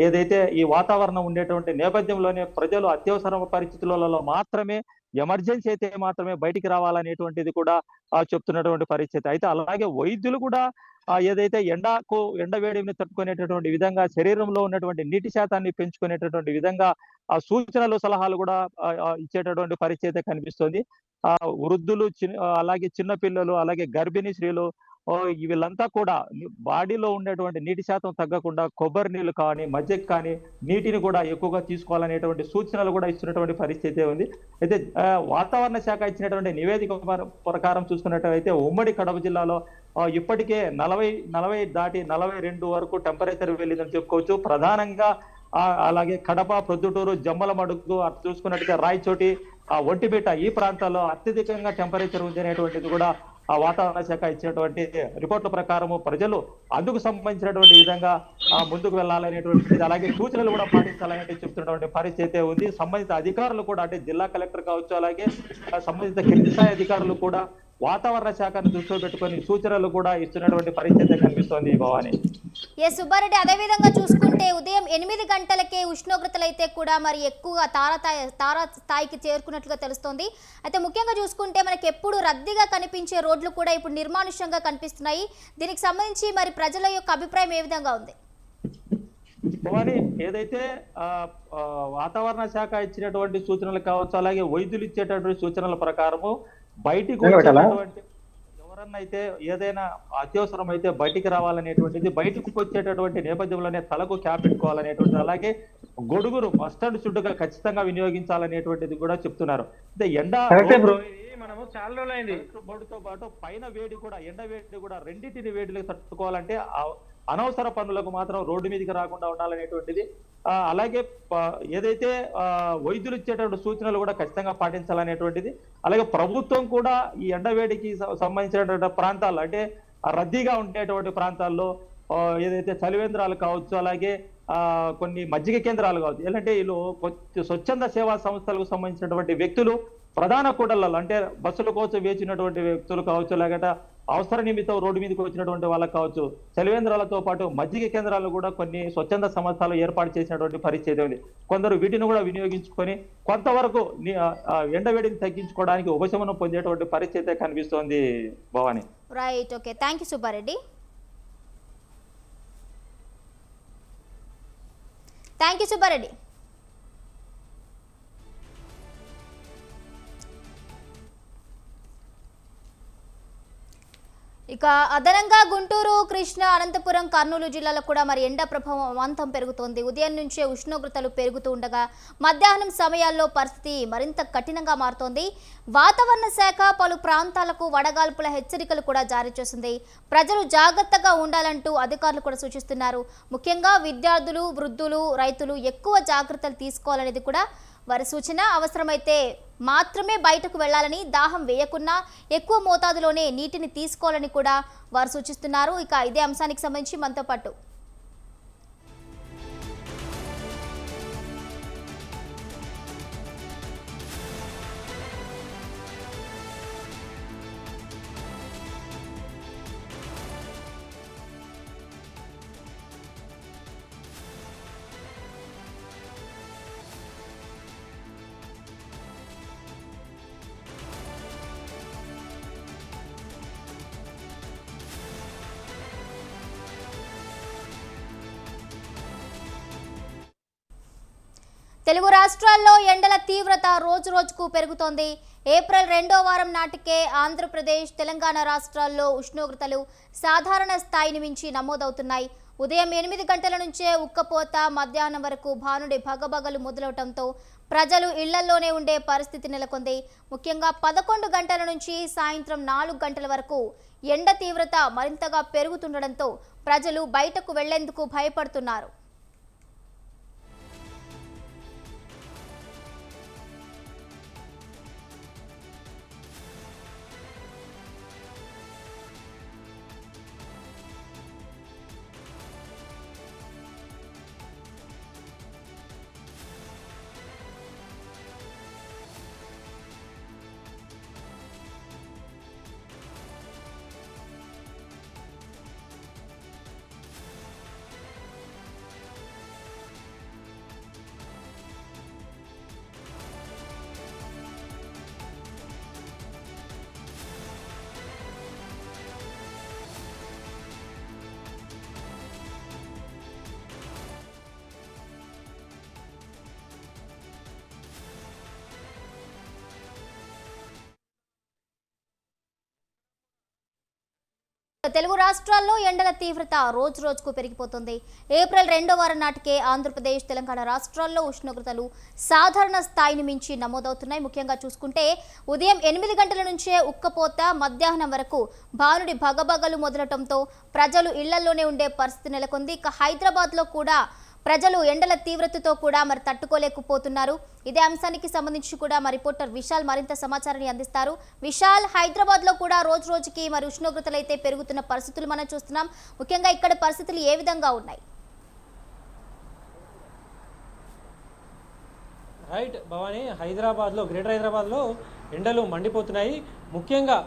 ఏదైతే ఈ వాతావరణం ఉండేటువంటి నేపథ్యంలోనే ప్రజలు అత్యవసర పరిస్థితులలో మాత్రమే, ఎమర్జెన్సీ అయితే మాత్రమే బయటికి రావాలనేటువంటిది కూడా చెప్తున్నటువంటి పరిస్థితి. అయితే అలాగే వైద్యులు కూడా ఏదైతే ఎండ వేడిని తట్టుకునేటటువంటి విధంగా శరీరంలో ఉన్నటువంటి నీటి శాతాన్ని పెంచుకునేటటువంటి విధంగా సూచనలు, సలహాలు కూడా ఇచ్చేటటువంటి పరిస్థితి కనిపిస్తుంది. వృద్ధులు, అలాగే చిన్న పిల్లలు, అలాగే గర్భిణీ స్త్రీలు వీళ్ళంతా కూడా బాడీలో ఉండేటువంటి నీటి శాతం తగ్గకుండా కొబ్బరి నీళ్లు కానీ, మజ్జిగ కానీ నీటిని కూడా ఎక్కువగా తీసుకోవాలనేటువంటి సూచనలు కూడా ఇస్తున్నటువంటి పరిస్థితి ఉంది. అయితే వాతావరణ శాఖ ఇచ్చినటువంటి నివేదిక ప్రకారం చూసుకున్నట్లయితే ఉమ్మడి కడప జిల్లాలో ఇప్పటికే 40 దాటి 42 వరకు టెంపరేచర్ వెళ్ళిందని చెప్పుకోవచ్చు. ప్రధానంగా అలాగే కడప, ప్రొద్దుటూరు, జమ్మలమడుగు, అటు చూసుకున్నట్టుగా రాయచోటి, ఒంటిమిట్ట ఈ ప్రాంతాల్లో అత్యధికంగా టెంపరేచర్ ఉంది అనేటువంటిది కూడా వాతావరణ శాఖ ఇచ్చినటువంటి రిపోర్ట్ల ప్రకారము ప్రజలు అందుకు సంబంధించినటువంటి విధంగా ముందుకు వెళ్ళాలనేటువంటిది, అలాగే సూచనలు కూడా పాటించాలనేది చెప్తున్నటువంటి పరిస్థితి ఉంది. సంబంధిత అధికారులు కూడా, అంటే జిల్లా కలెక్టర్ కావచ్చు, అలాగే సంబంధిత కింది స్థాయి అధికారులు కూడా వాతావరణ శాఖను దృష్టిలో పెట్టుకొని సూచనలు కూడా ఇస్తున్నటువంటి పరిస్థితి కనిపిస్తోంది భవాని. సుబ్బారెడ్డి, అదేవిధంగా చూసుకుంటే ఉదయం 8 గంటలకే ఉష్ణోగ్రతలు అయితే కూడా మరి ఎక్కువగా తారా స్థాయికి చేరుకున్నట్లుగా తెలుస్తోంది. అయితే ముఖ్యంగా చూసుకుంటే మనకి ఎప్పుడు రద్దీగా కనిపించే రోడ్లు కూడా ఇప్పుడు నిర్మానుష్యంగా కనిపిస్తున్నాయి. దీనికి సంబంధించి మరి ప్రజల యొక్క అభిప్రాయం ఏ విధంగా ఉంది? భవాని, ఏదైతే వాతావరణ శాఖ ఇచ్చినటువంటి సూచనలు కావచ్చు, అలాగే వైద్యులు ఇచ్చేటటువంటి సూచనల ప్రకారము బయటికి వచ్చేటటువంటి ఎవరన్నా అయితే ఏదైనా అత్యవసరం అయితే బయటికి రావాలనేటువంటిది, బయటకు వచ్చేటటువంటి నేపథ్యంలోనే తలకు క్యాప్ పెట్టుకోవాలనేటువంటిది, అలాగే గొడుగును మస్ట్ అండ్ షుడ్గా ఖచ్చితంగా వినియోగించాలనేటువంటిది కూడా చెప్తున్నారు. ఎండ మనము చాలా రోజులైంది బొడుతో పాటు పైన వేడి కూడా, ఎండ వేడి కూడా, రెండింటిని వేడికి తట్టుకోవాలంటే అనవసర పనులకు మాత్రం రోడ్డు మీదకి రాకుండా ఉండాలనేటువంటిది, అలాగే ఏదైతే వైద్యులు ఇచ్చేటువంటి సూచనలు కూడా ఖచ్చితంగా పాటించాలనేటువంటిది, అలాగే ప్రభుత్వం కూడా ఈ ఎండవేడికి సంబంధించినటువంటి ప్రాంతాల్లో అంటే రద్దీగా ఉండేటువంటి ప్రాంతాల్లో ఏదైతే చలివేంద్రాలు కావచ్చు, అలాగే కొన్ని మజ్జిగ కేంద్రాలు కావచ్చు, ఏంటంటే వీళ్ళు స్వచ్ఛంద సేవా సంస్థలకు సంబంధించినటువంటి వ్యక్తులు ప్రధాన కూడళ్లలో అంటే బస్సుల కోసం వేచినటువంటి వ్యక్తులు కావచ్చు, లేకపోతే అవసర నిమిత్తం రోడ్డు మీదకి వచ్చినటువంటి వాళ్ళకి కావచ్చు, చలివేంద్రాలతో పాటు మజ్జిగ కేంద్రాలు కూడా కొన్ని స్వచ్ఛంద సంస్థలు ఏర్పాటు చేసినటువంటి పరిస్థితి ఉంది. కొందరు వీటిని కూడా వినియోగించుకొని కొంతవరకు ఎండవేడిని తగ్గించుకోవడానికి ఉపశమనం పొందేటువంటి పరిస్థితి కనిపిస్తోంది Bhavani. Right, okay, thank you Subbareddy. Thank you Subbareddy. ఇక అదనంగా గుంటూరు, కృష్ణా, అనంతపురం, కర్నూలు జిల్లాలో కూడా మరి ఎండ ప్రభావం అమాంతం పెరుగుతోంది. ఉదయం నుంచే ఉష్ణోగ్రతలు పెరుగుతూ ఉండగా మధ్యాహ్నం సమయాల్లో పరిస్థితి మరింత కఠినంగా మారుతోంది. వాతావరణ శాఖ పలు ప్రాంతాలకు వడగాల్పుల హెచ్చరికలు కూడా జారీ చేసింది. ప్రజలు జాగ్రత్తగా ఉండాలంటూ అధికారులు కూడా సూచిస్తున్నారు. ముఖ్యంగా విద్యార్థులు, వృద్ధులు, రైతులు ఎక్కువ జాగ్రత్తలు తీసుకోవాలనేది కూడా వారి సూచన. అవసరమైతే మాత్రమే బయటకు వెళ్లాలని, దాహం వేయకున్నా ఎక్కువ మోతాదులోనే నీటిని తీసుకోవాలని కూడా వారు సూచిస్తున్నారు. ఇక ఇదే అంశానికి సంబంధించి మనతో పాటు తెలుగు రాష్ట్రాల్లో ఎండల తీవ్రత రోజు రోజుకు పెరుగుతోంది. ఏప్రిల్ 2వ వారం నాటికే ఆంధ్రప్రదేశ్, తెలంగాణ రాష్ట్రాల్లో ఉష్ణోగ్రతలు సాధారణ స్థాయిని మించి నమోదవుతున్నాయి. ఉదయం 8 గంటల నుంచే ఉక్కపోత, మధ్యాహ్నం వరకు భానుడి భగభగలు మొదలవడంతో ప్రజలు ఇళ్లల్లోనే ఉండే పరిస్థితి నెలకొంది. ముఖ్యంగా 11 గంటల నుంచి సాయంత్రం 4 గంటల వరకు ఎండ తీవ్రత మరింతగా పెరుగుతుండడంతో ప్రజలు బయటకు వెళ్లేందుకు భయపడుతున్నారు. తెలుగు రాష్ట్రాల్లో ఎండల తీవ్రత రోజు రోజుకు పెరిగిపోతుంది. ఏప్రిల్ 2వ వారం నాటికే ఆంధ్రప్రదేశ్, తెలంగాణ రాష్ట్రాల్లో ఉష్ణోగ్రతలు సాధారణ స్థాయిని మించి నమోదవుతున్నాయి. ముఖ్యంగా చూసుకుంటే ఉదయం 8 గంటల నుంచే ఉక్కపోత, మధ్యాహ్నం వరకు భానుడి భగభగలు మొదలటంతో ప్రజలు ఇళ్లలోనే ఉండే పరిస్థితి నెలకొంది. ఇక హైదరాబాద్లో కూడా ప్రజలు ఎండల తీవ్రతతో కూడా మరి తట్టుకోలేకపోతున్నారు. ఇదే అంశానికి సంబంధించి కూడా మా రిపోర్టర్ విశాల్ మరింత సమాచారాన్ని అందిస్తారు. విశాల్, హైదరాబాద్ లో కూడా రోజు రోజుకి మరి ఉష్ణోగ్రతలు అయితే పెరుగుతున్న పరిస్థితులు మనం చూస్తున్నాం. ముఖ్యంగా ఇక్కడ పరిస్థితులు ఏ విధంగా ఉన్నాయి? రైట్ భవానీ, గ్రేటర్ హైదరాబాద్లో ఎండలు మండిపోతున్నాయి. ముఖ్యంగా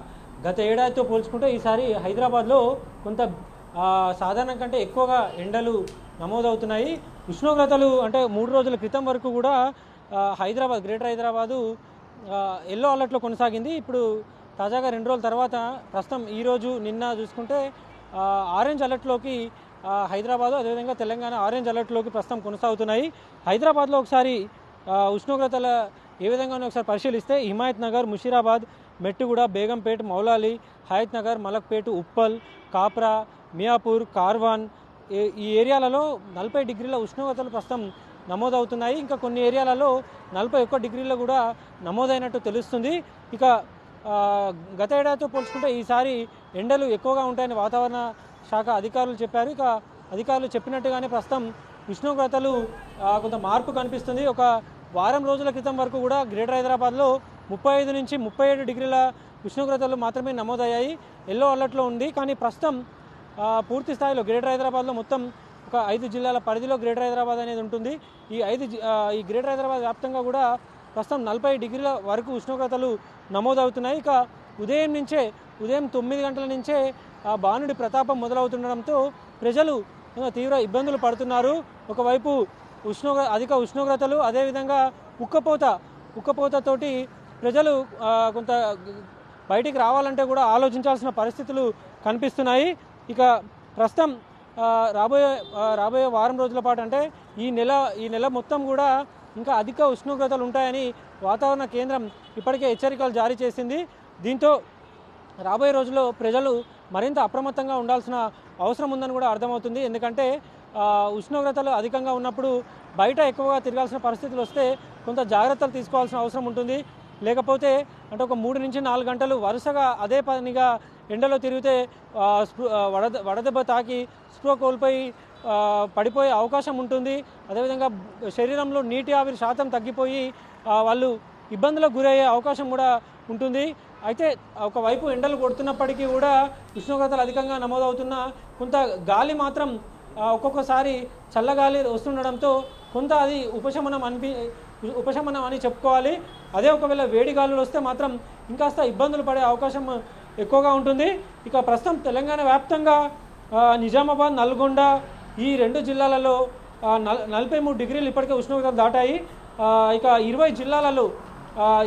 గత ఏడాదితో పోల్చుకుంటే ఈసారి హైదరాబాద్లో కొంత సాధారణం కంటే ఎక్కువగా ఎండలు నమోదవుతున్నాయి. ఉష్ణోగ్రతలు అంటే 3 రోజుల క్రితం వరకు కూడా హైదరాబాద్ గ్రేటర్ హైదరాబాదు ఎల్లో అలర్ట్లో కొనసాగింది. ఇప్పుడు తాజాగా 2 రోజుల తర్వాత ప్రస్తుతం ఈరోజు నిన్న చూసుకుంటే ఆరెంజ్ అలర్ట్లోకి హైదరాబాదు అదేవిధంగా తెలంగాణ ఆరెంజ్ అలర్ట్లోకి ప్రస్తుతం కొనసాగుతున్నాయి. హైదరాబాద్లో ఒకసారి ఉష్ణోగ్రతల ఏ విధంగా ఒకసారి పరిశీలిస్తే హిమాయత్ నగర్, ముషీరాబాద్, మెట్టుగూడ, బేగంపేట్, మౌలాలి, హయత్ నగర్, మలక్పేట్, ఉప్పల్, కాప్రా, మియాపూర్, కార్వాన్ ఈ ఏరియాలలో 40 డిగ్రీల ఉష్ణోగ్రతలు ప్రస్తుతం నమోదవుతున్నాయి. ఇంకా కొన్ని ఏరియాలలో 41 డిగ్రీలు కూడా నమోదైనట్టు తెలుస్తుంది. ఇక గత ఏడాదితో పోల్చుకుంటే ఈసారి ఎండలు ఎక్కువగా ఉంటాయని వాతావరణ శాఖ అధికారులు చెప్పారు. ఇక అధికారులు చెప్పినట్టుగానే ప్రస్తుతం ఉష్ణోగ్రతలు కొంత మార్పు కనిపిస్తుంది. ఒక వారం రోజుల క్రితం వరకు కూడా గ్రేటర్ హైదరాబాద్లో 35 నుంచి 37 డిగ్రీల ఉష్ణోగ్రతలు మాత్రమే నమోదయ్యాయి. ఎల్లో అలర్ట్లో ఉంది. కానీ ప్రస్తుతం పూర్తి స్థాయిలో గ్రేటర్ హైదరాబాద్లో మొత్తం ఒక 5 జిల్లాల పరిధిలో గ్రేటర్ హైదరాబాద్ అనేది ఉంటుంది. ఈ గ్రేటర్ హైదరాబాద్ వ్యాప్తంగా కూడా ప్రస్తుతం 40 డిగ్రీల వరకు ఉష్ణోగ్రతలు నమోదవుతున్నాయి. ఇక ఉదయం 9 గంటల నుంచే బాణుడి ప్రతాపం మొదలవుతుండడంతో ప్రజలు తీవ్ర ఇబ్బందులు పడుతున్నారు. ఒకవైపు అధిక ఉష్ణోగ్రతలు, అదేవిధంగా ఉక్కపోతతోటి ప్రజలు కొంత బయటికి రావాలంటే కూడా ఆలోచించాల్సిన పరిస్థితులు కనిపిస్తున్నాయి. ఇక ప్రస్తుతం రాబోయే వారం రోజుల పాటు అంటే ఈ నెల మొత్తం కూడా ఇంకా అధిక ఉష్ణోగ్రతలు ఉంటాయని వాతావరణ కేంద్రం ఇప్పటికే హెచ్చరికలు జారీ చేసింది. దీంతో రాబోయే రోజుల్లో ప్రజలు మరింత అప్రమత్తంగా ఉండాల్సిన అవసరం ఉందని కూడా అర్థమవుతుంది. ఎందుకంటే ఉష్ణోగ్రతలు అధికంగా ఉన్నప్పుడు బయట ఎక్కువగా తిరగాల్సిన పరిస్థితులు వస్తే కొంత జాగ్రత్తలు తీసుకోవాల్సిన అవసరం ఉంటుంది. లేకపోతే అంటే ఒక 3 నుంచి 4 గంటలు వరుసగా అదే పనిగా ఎండలో తిరిగితే వడదెబ్బ తాకి స్పృహ కోల్పోయి పడిపోయే అవకాశం ఉంటుంది. అదేవిధంగా శరీరంలో నీటి ఆవిరి శాతం తగ్గిపోయి వాళ్ళు ఇబ్బందులకు గురయ్యే అవకాశం కూడా ఉంటుంది. అయితే ఒకవైపు ఎండలు కొడుతున్నప్పటికీ కూడా ఉష్ణోగ్రతలు అధికంగా నమోదవుతున్న కొంత గాలి మాత్రం ఒక్కొక్కసారి చల్లగాలి వస్తుండడంతో కొంత అది ఉపశమనం అని చెప్పుకోవాలి. అదే ఒకవేళ వేడి గాలులు వస్తే మాత్రం ఇంకాస్త ఇబ్బందులు పడే అవకాశం ఎక్కువగా ఉంటుంది. ఇక ప్రస్తుతం తెలంగాణ వ్యాప్తంగా నిజామాబాద్, నల్గొండ ఈ 2 జిల్లాలలో 43 డిగ్రీలు ఇప్పటికే ఉష్ణోగ్రతలు దాటాయి. ఇక 20 జిల్లాలలో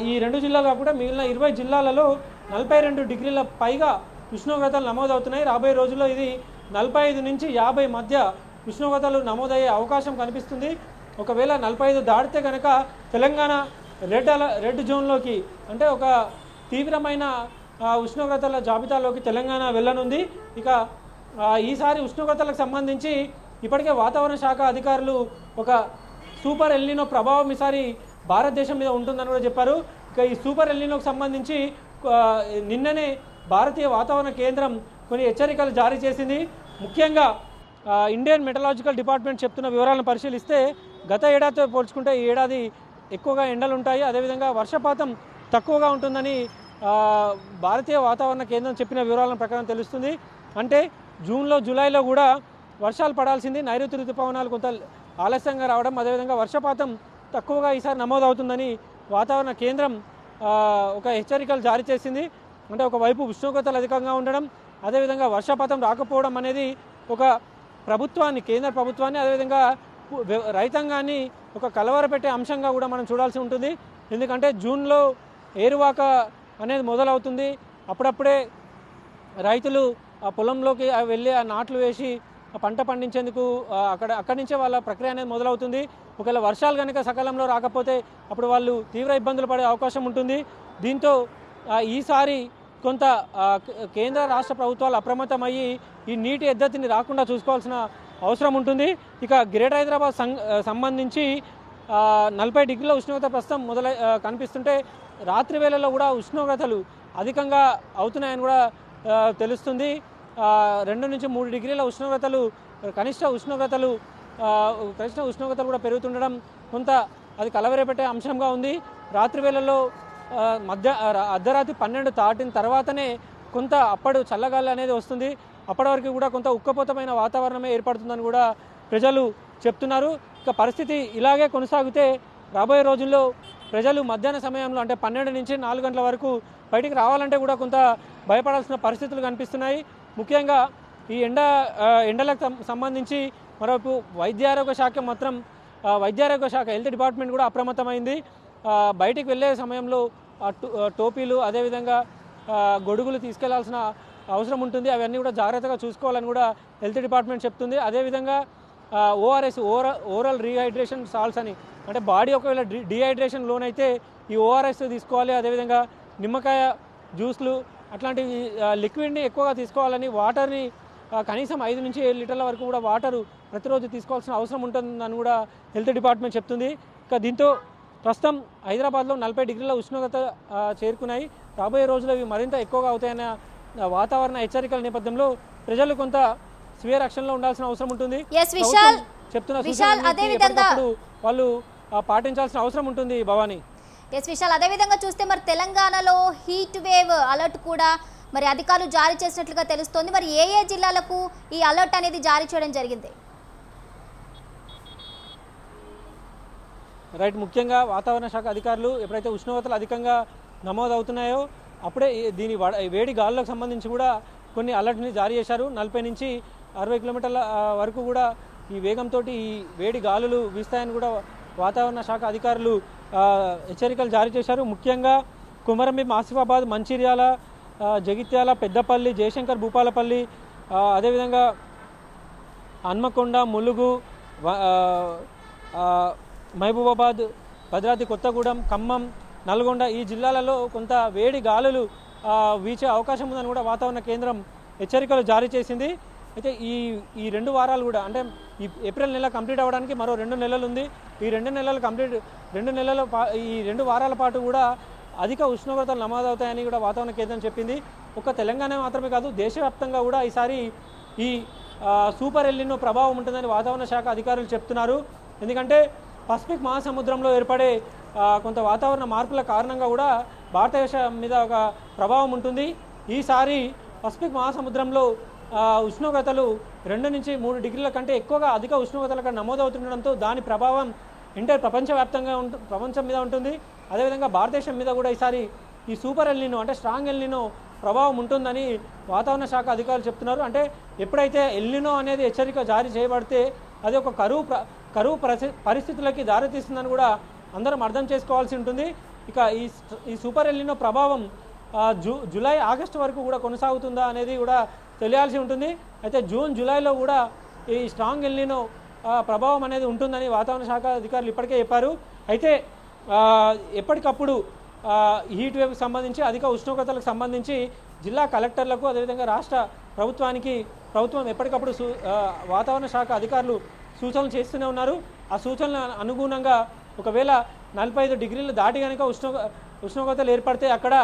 ఈ 2 జిల్లాలు కాకుండా మిగిలిన 20 జిల్లాలలో 42 డిగ్రీల పైగా ఉష్ణోగ్రతలు నమోదవుతున్నాయి. రాబోయే రోజుల్లో ఇది 45 నుంచి 50 మధ్య ఉష్ణోగ్రతలు నమోదయ్యే అవకాశం కనిపిస్తుంది. ఒకవేళ 45 దాటితే కనుక తెలంగాణ రెడ్ జోన్లోకి అంటే ఒక తీవ్రమైన ఉష్ణోగ్రతల జాబితాలోకి తెలంగాణ వెళ్ళనుంది. ఇక ఈసారి ఉష్ణోగ్రతలకు సంబంధించి ఇప్పటికే వాతావరణ శాఖ అధికారులు ఒక సూపర్ ఎల్నినో ప్రభావం ఈసారి భారతదేశం మీద ఉంటుందని కూడా చెప్పారు. ఇక ఈ సూపర్ ఎల్నినోకి సంబంధించి నిన్ననే భారతీయ వాతావరణ కేంద్రం కొన్ని హెచ్చరికలు జారీ చేసింది. ముఖ్యంగా ఇండియన్ మెటలాజికల్ డిపార్ట్మెంట్ చెప్తున్న వివరాలను పరిశీలిస్తే గత ఏడాదితో పోల్చుకుంటే ఈ ఏడాది ఎక్కువగా ఎండలు ఉంటాయి, అదేవిధంగా వర్షపాతం తక్కువగా ఉంటుందని భారతీయ వాతావరణ కేంద్రం చెప్పిన వివరాల ప్రకారం తెలుస్తుంది. అంటే జూన్లో, జూలైలో కూడా వర్షాలు పడాల్సింది. నైరుతి ఋతుపవనాలు కొంత ఆలస్యంగా రావడం, అదేవిధంగా వర్షపాతం తక్కువగా ఈసారి నమోదవుతుందని వాతావరణ కేంద్రం ఒక హెచ్చరికలు జారీ చేసింది. అంటే ఒకవైపు ఉష్ణోగ్రతలు అధికంగా ఉండడం, అదేవిధంగా వర్షపాతం రాకపోవడం అనేది ఒక కేంద్ర ప్రభుత్వాన్ని అదేవిధంగా రైతాంగాన్ని ఒక కలవరపెట్టే అంశంగా కూడా మనం చూడాల్సి ఉంటుంది. ఎందుకంటే జూన్లో ఏరువాక అనేది మొదలవుతుంది. అప్పుడప్పుడే రైతులు ఆ పొలంలోకి వెళ్ళి ఆ నాట్లు వేసి పంట పండించేందుకు అక్కడి నుంచే వాళ్ళ ప్రక్రియ అనేది మొదలవుతుంది. ఒకవేళ వర్షాలు కనుక సకాలంలో రాకపోతే అప్పుడు వాళ్ళు తీవ్ర ఇబ్బందులు పడే అవకాశం ఉంటుంది. దీంతో ఈసారి కొంత కేంద్ర రాష్ట్ర ప్రభుత్వాలు అప్రమత్తమయ్యి ఈ నీటి ఎద్దతిని రాకుండా చూసుకోవాల్సిన అవసరం ఉంటుంది. ఇక గ్రేటర్ హైదరాబాద్ సంబంధించి 40 డిగ్రీల ఉష్ణోగ్రత ప్రస్తుతం కనిపిస్తుంటే రాత్రి వేళల్లో కూడా ఉష్ణోగ్రతలు అధికంగా అవుతున్నాయని కూడా తెలుస్తుంది. 2 నుంచి 3 డిగ్రీల ఉష్ణోగ్రతలు కనిష్ట ఉష్ణోగ్రతలు కూడా పెరుగుతుండడం కొంత అది కలవరపెట్టే అంశంగా ఉంది. రాత్రి వేళల్లో అర్ధరాత్రి 12 దాటిన తర్వాతనే కొంత అప్పుడు చల్లగాలి అనేది వస్తుంది. అప్పటి వరకు కూడా కొంత ఉక్కపోతమైన వాతావరణమే ఏర్పడుతుందని కూడా ప్రజలు చెప్తున్నారు. ఇక పరిస్థితి ఇలాగే కొనసాగితే రాబోయే రోజుల్లో ప్రజలు మధ్యాహ్న సమయంలో అంటే 12 నుంచి 4 గంటల వరకు బయటికి రావాలంటే కూడా కొంత భయపడాల్సిన పరిస్థితులు కనిపిస్తున్నాయి. ముఖ్యంగా ఈ ఎండలకు సంబంధించి మరోవైపు వైద్య ఆరోగ్య శాఖ హెల్త్ డిపార్ట్మెంట్ కూడా అప్రమత్తమైంది. బయటికి వెళ్ళే సమయంలో టోపీలు అదేవిధంగా గొడుగులు తీసుకెళ్లాల్సిన అవసరం ఉంటుంది. అవన్నీ కూడా జాగ్రత్తగా చూసుకోవాలని కూడా హెల్త్ డిపార్ట్మెంట్ చెప్తుంది. అదేవిధంగా ఓఆర్ఎస్ ఓరల్ రీహైడ్రేషన్ సాల్ట్స్ అని అంటే బాడీ ఒకవేళ డీహైడ్రేషన్ లోనైతే ఈ ఓఆర్ఎస్ తీసుకోవాలి. అదేవిధంగా నిమ్మకాయ జ్యూస్లు అట్లాంటివి లిక్విడ్ని ఎక్కువగా తీసుకోవాలని, వాటర్ని కనీసం 5 నుంచి 7 లీటర్ల వరకు కూడా వాటరు ప్రతిరోజు తీసుకోవాల్సిన అవసరం ఉంటుందని కూడా హెల్త్ డిపార్ట్మెంట్ చెప్తుంది. ఇక దీంతో ప్రస్తుతం హైదరాబాద్లో 40 డిగ్రీల ఉష్ణోగ్రత చేరుకున్నాయి. రాబోయే రోజులు ఇవి మరింత ఎక్కువగా అవుతాయన్న వాతావరణ హెచ్చరికల నేపథ్యంలో ప్రజలు కొంత స్వీయ రక్షణలో ఉండాల్సిన అవసరం ఉంటుంది. చెప్తున్న సూచనలు వాళ్ళు పాటించాల్సిన అవసరం ఉంటుంది. భవానీ. విశాల్, అదేవిధంగా చూస్తే మరి తెలంగాణలో హీట్ వేవ్ అలర్ట్ కూడా మరి అధికారులు జారీ చేసినట్లుగా తెలుస్తోంది. మరి ఏ జిల్లాలకు ఈ అలర్ట్ అనేది జారీ చేయడం జరిగింది? రైట్, ముఖ్యంగా వాతావరణ శాఖ అధికారులు ఎప్పుడైతే ఉష్ణోగ్రతలు అధికంగా నమోదవుతున్నాయో అప్పుడే దీని వేడి గాలులకు సంబంధించి కూడా కొన్ని అలర్ట్ని జారీ చేశారు. 40 నుంచి 60 కిలోమీటర్ల వరకు కూడా ఈ వేగంతో ఈ వేడి గాలులు వీస్తాయని కూడా వాతావరణ శాఖ అధికారులు హెచ్చరికలు జారీ చేశారు. ముఖ్యంగా కుమరంభీం, ఆసిఫాబాద్, మంచిర్యాల, జగిత్యాల, పెద్దపల్లి, జయశంకర్, భూపాలపల్లి, అదేవిధంగా హన్మకొండ, ములుగు, మహబూబాబాద్, భద్రాద్రి కొత్తగూడెం, ఖమ్మం, నల్గొండ ఈ జిల్లాలలో కొంత వేడి గాలులు వీచే అవకాశం ఉందని కూడా వాతావరణ కేంద్రం హెచ్చరికలు జారీ చేసింది. అయితే ఈ 2 వారాలు కూడా అంటే ఈ ఏప్రిల్ నెల కంప్లీట్ అవ్వడానికి మరో 2 నెలలు ఉంది. ఈ 2 వారాల పాటు కూడా అధిక ఉష్ణోగ్రతలు నమోదవుతాయని కూడా వాతావరణ కేంద్రం చెప్పింది. ఒక తెలంగాణ మాత్రమే కాదు, దేశవ్యాప్తంగా కూడా ఈసారి ఈ సూపర్ ఎల్నినో ప్రభావం ఉంటుందని వాతావరణ శాఖ అధికారులు చెప్తున్నారు. ఎందుకంటే పసిఫిక్ మహాసముద్రంలో ఏర్పడే కొంత వాతావరణ మార్పుల కారణంగా కూడా భారతదేశం మీద ఒక ప్రభావం ఉంటుంది. ఈసారి పసిఫిక్ మహాసముద్రంలో ఉష్ణోగ్రతలు 2 నుంచి 3 డిగ్రీల కంటే ఎక్కువగా అధిక ఉష్ణోగ్రతలకు నమోదవుతుండడంతో దాని ప్రభావం ప్రపంచం మీద ఉంటుంది. అదేవిధంగా భారతదేశం మీద కూడా ఈసారి ఈ సూపర్ ఎల్నినో అంటే స్ట్రాంగ్ ఎల్నినో ప్రభావం ఉంటుందని వాతావరణ శాఖ అధికారులు చెప్తున్నారు. అంటే ఎప్పుడైతే ఎల్నినో అనేది హెచ్చరిక జారీ చేయబడితే అది ఒక కరువు పరిస్థితులకి దారితీస్తుందని కూడా అందరం అర్థం చేసుకోవాల్సి ఉంటుంది. ఇక ఈ సూపర్ ఎల్నినో ప్రభావం జూలై, ఆగస్టు వరకు కూడా కొనసాగుతుందా అనేది కూడా తెలియాల్సి ఉంటుంది. అయితే జూన్, జూలైలో కూడా ఈ స్ట్రాంగ్ ఎల్నినో ప్రభావం అనేది ఉంటుందని వాతావరణ శాఖ అధికారులు ఇప్పటికే చెప్పారు. అయితే ఎప్పటికప్పుడు హీట్ వేవ్కి సంబంధించి అధిక ఉష్ణోగ్రతలకు సంబంధించి జిల్లా కలెక్టర్లకు అదేవిధంగా రాష్ట్ర ప్రభుత్వం ఎప్పటికప్పుడు వాతావరణ శాఖ అధికారులు సూచనలు చేస్తూనే ఉన్నారు. ఆ సూచనల అనుగుణంగా ఒకవేళ 45 డిగ్రీలు దాటి కనుక ఉష్ణోగ్రతలు ఏర్పడితే అక్కడ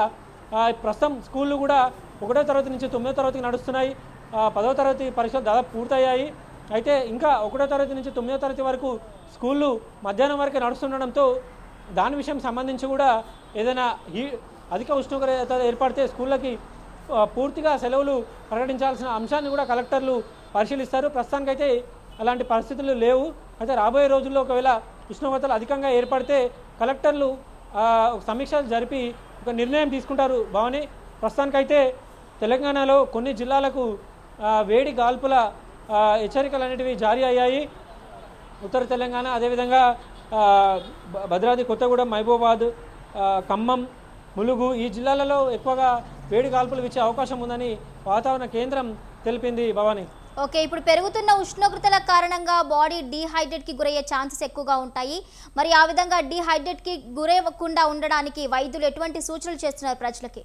ప్రస్తుతం స్కూళ్ళు కూడా 1వ తరగతి నుంచి 9వ తరగతికి నడుస్తున్నాయి. 10వ తరగతి పరీక్షలు దాదాపు పూర్తయ్యాయి. అయితే ఇంకా 1వ తరగతి నుంచి 9వ తరగతి వరకు స్కూళ్ళు మధ్యాహ్నం వరకే నడుస్తుండడంతో దాని విషయం సంబంధించి కూడా ఏదైనా అధిక ఉష్ణోగ్రత ఏర్పడితే స్కూళ్ళకి పూర్తిగా సెలవులు ప్రకటించాల్సిన అంశాన్ని కూడా కలెక్టర్లు పరిశీలిస్తారు. ప్రస్తుతానికైతే అలాంటి పరిస్థితులు లేవు. అయితే రాబోయే రోజుల్లో ఒకవేళ ఉష్ణోగ్రతలు అధికంగా ఏర్పడితే కలెక్టర్లు సమీక్షలు జరిపి ఒక నిర్ణయం తీసుకుంటారు. భవాని, ప్రస్తుతానికైతే తెలంగాణలో కొన్ని జిల్లాలకు వేడి గాల్పుల హెచ్చరికలు అనేటివి జారీ అయ్యాయి. ఉత్తర తెలంగాణ, అదేవిధంగా భద్రాద్రి కొత్తగూడెం, మహబూబాబాద్, ఖమ్మం, ములుగు ఈ జిల్లాలలో ఎక్కువగా వేడి గాల్పులు ఇచ్చే అవకాశం ఉందని వాతావరణ కేంద్రం తెలిపింది. భవాని. ఓకే, ఇప్పుడు పెరుగుతున్న ఉష్ణోగ్రతల కారణంగా బాడీ డీహైడ్రేట్కి గురయ్యే ఛాన్సెస్ ఎక్కువగా ఉంటాయి. మరి ఆ విధంగా డీహైడ్రేట్కి గురవ్వకుండా ఉండడానికి వైద్యులు ఎటువంటి సూచనలు చేస్తున్నారు ప్రజలకి?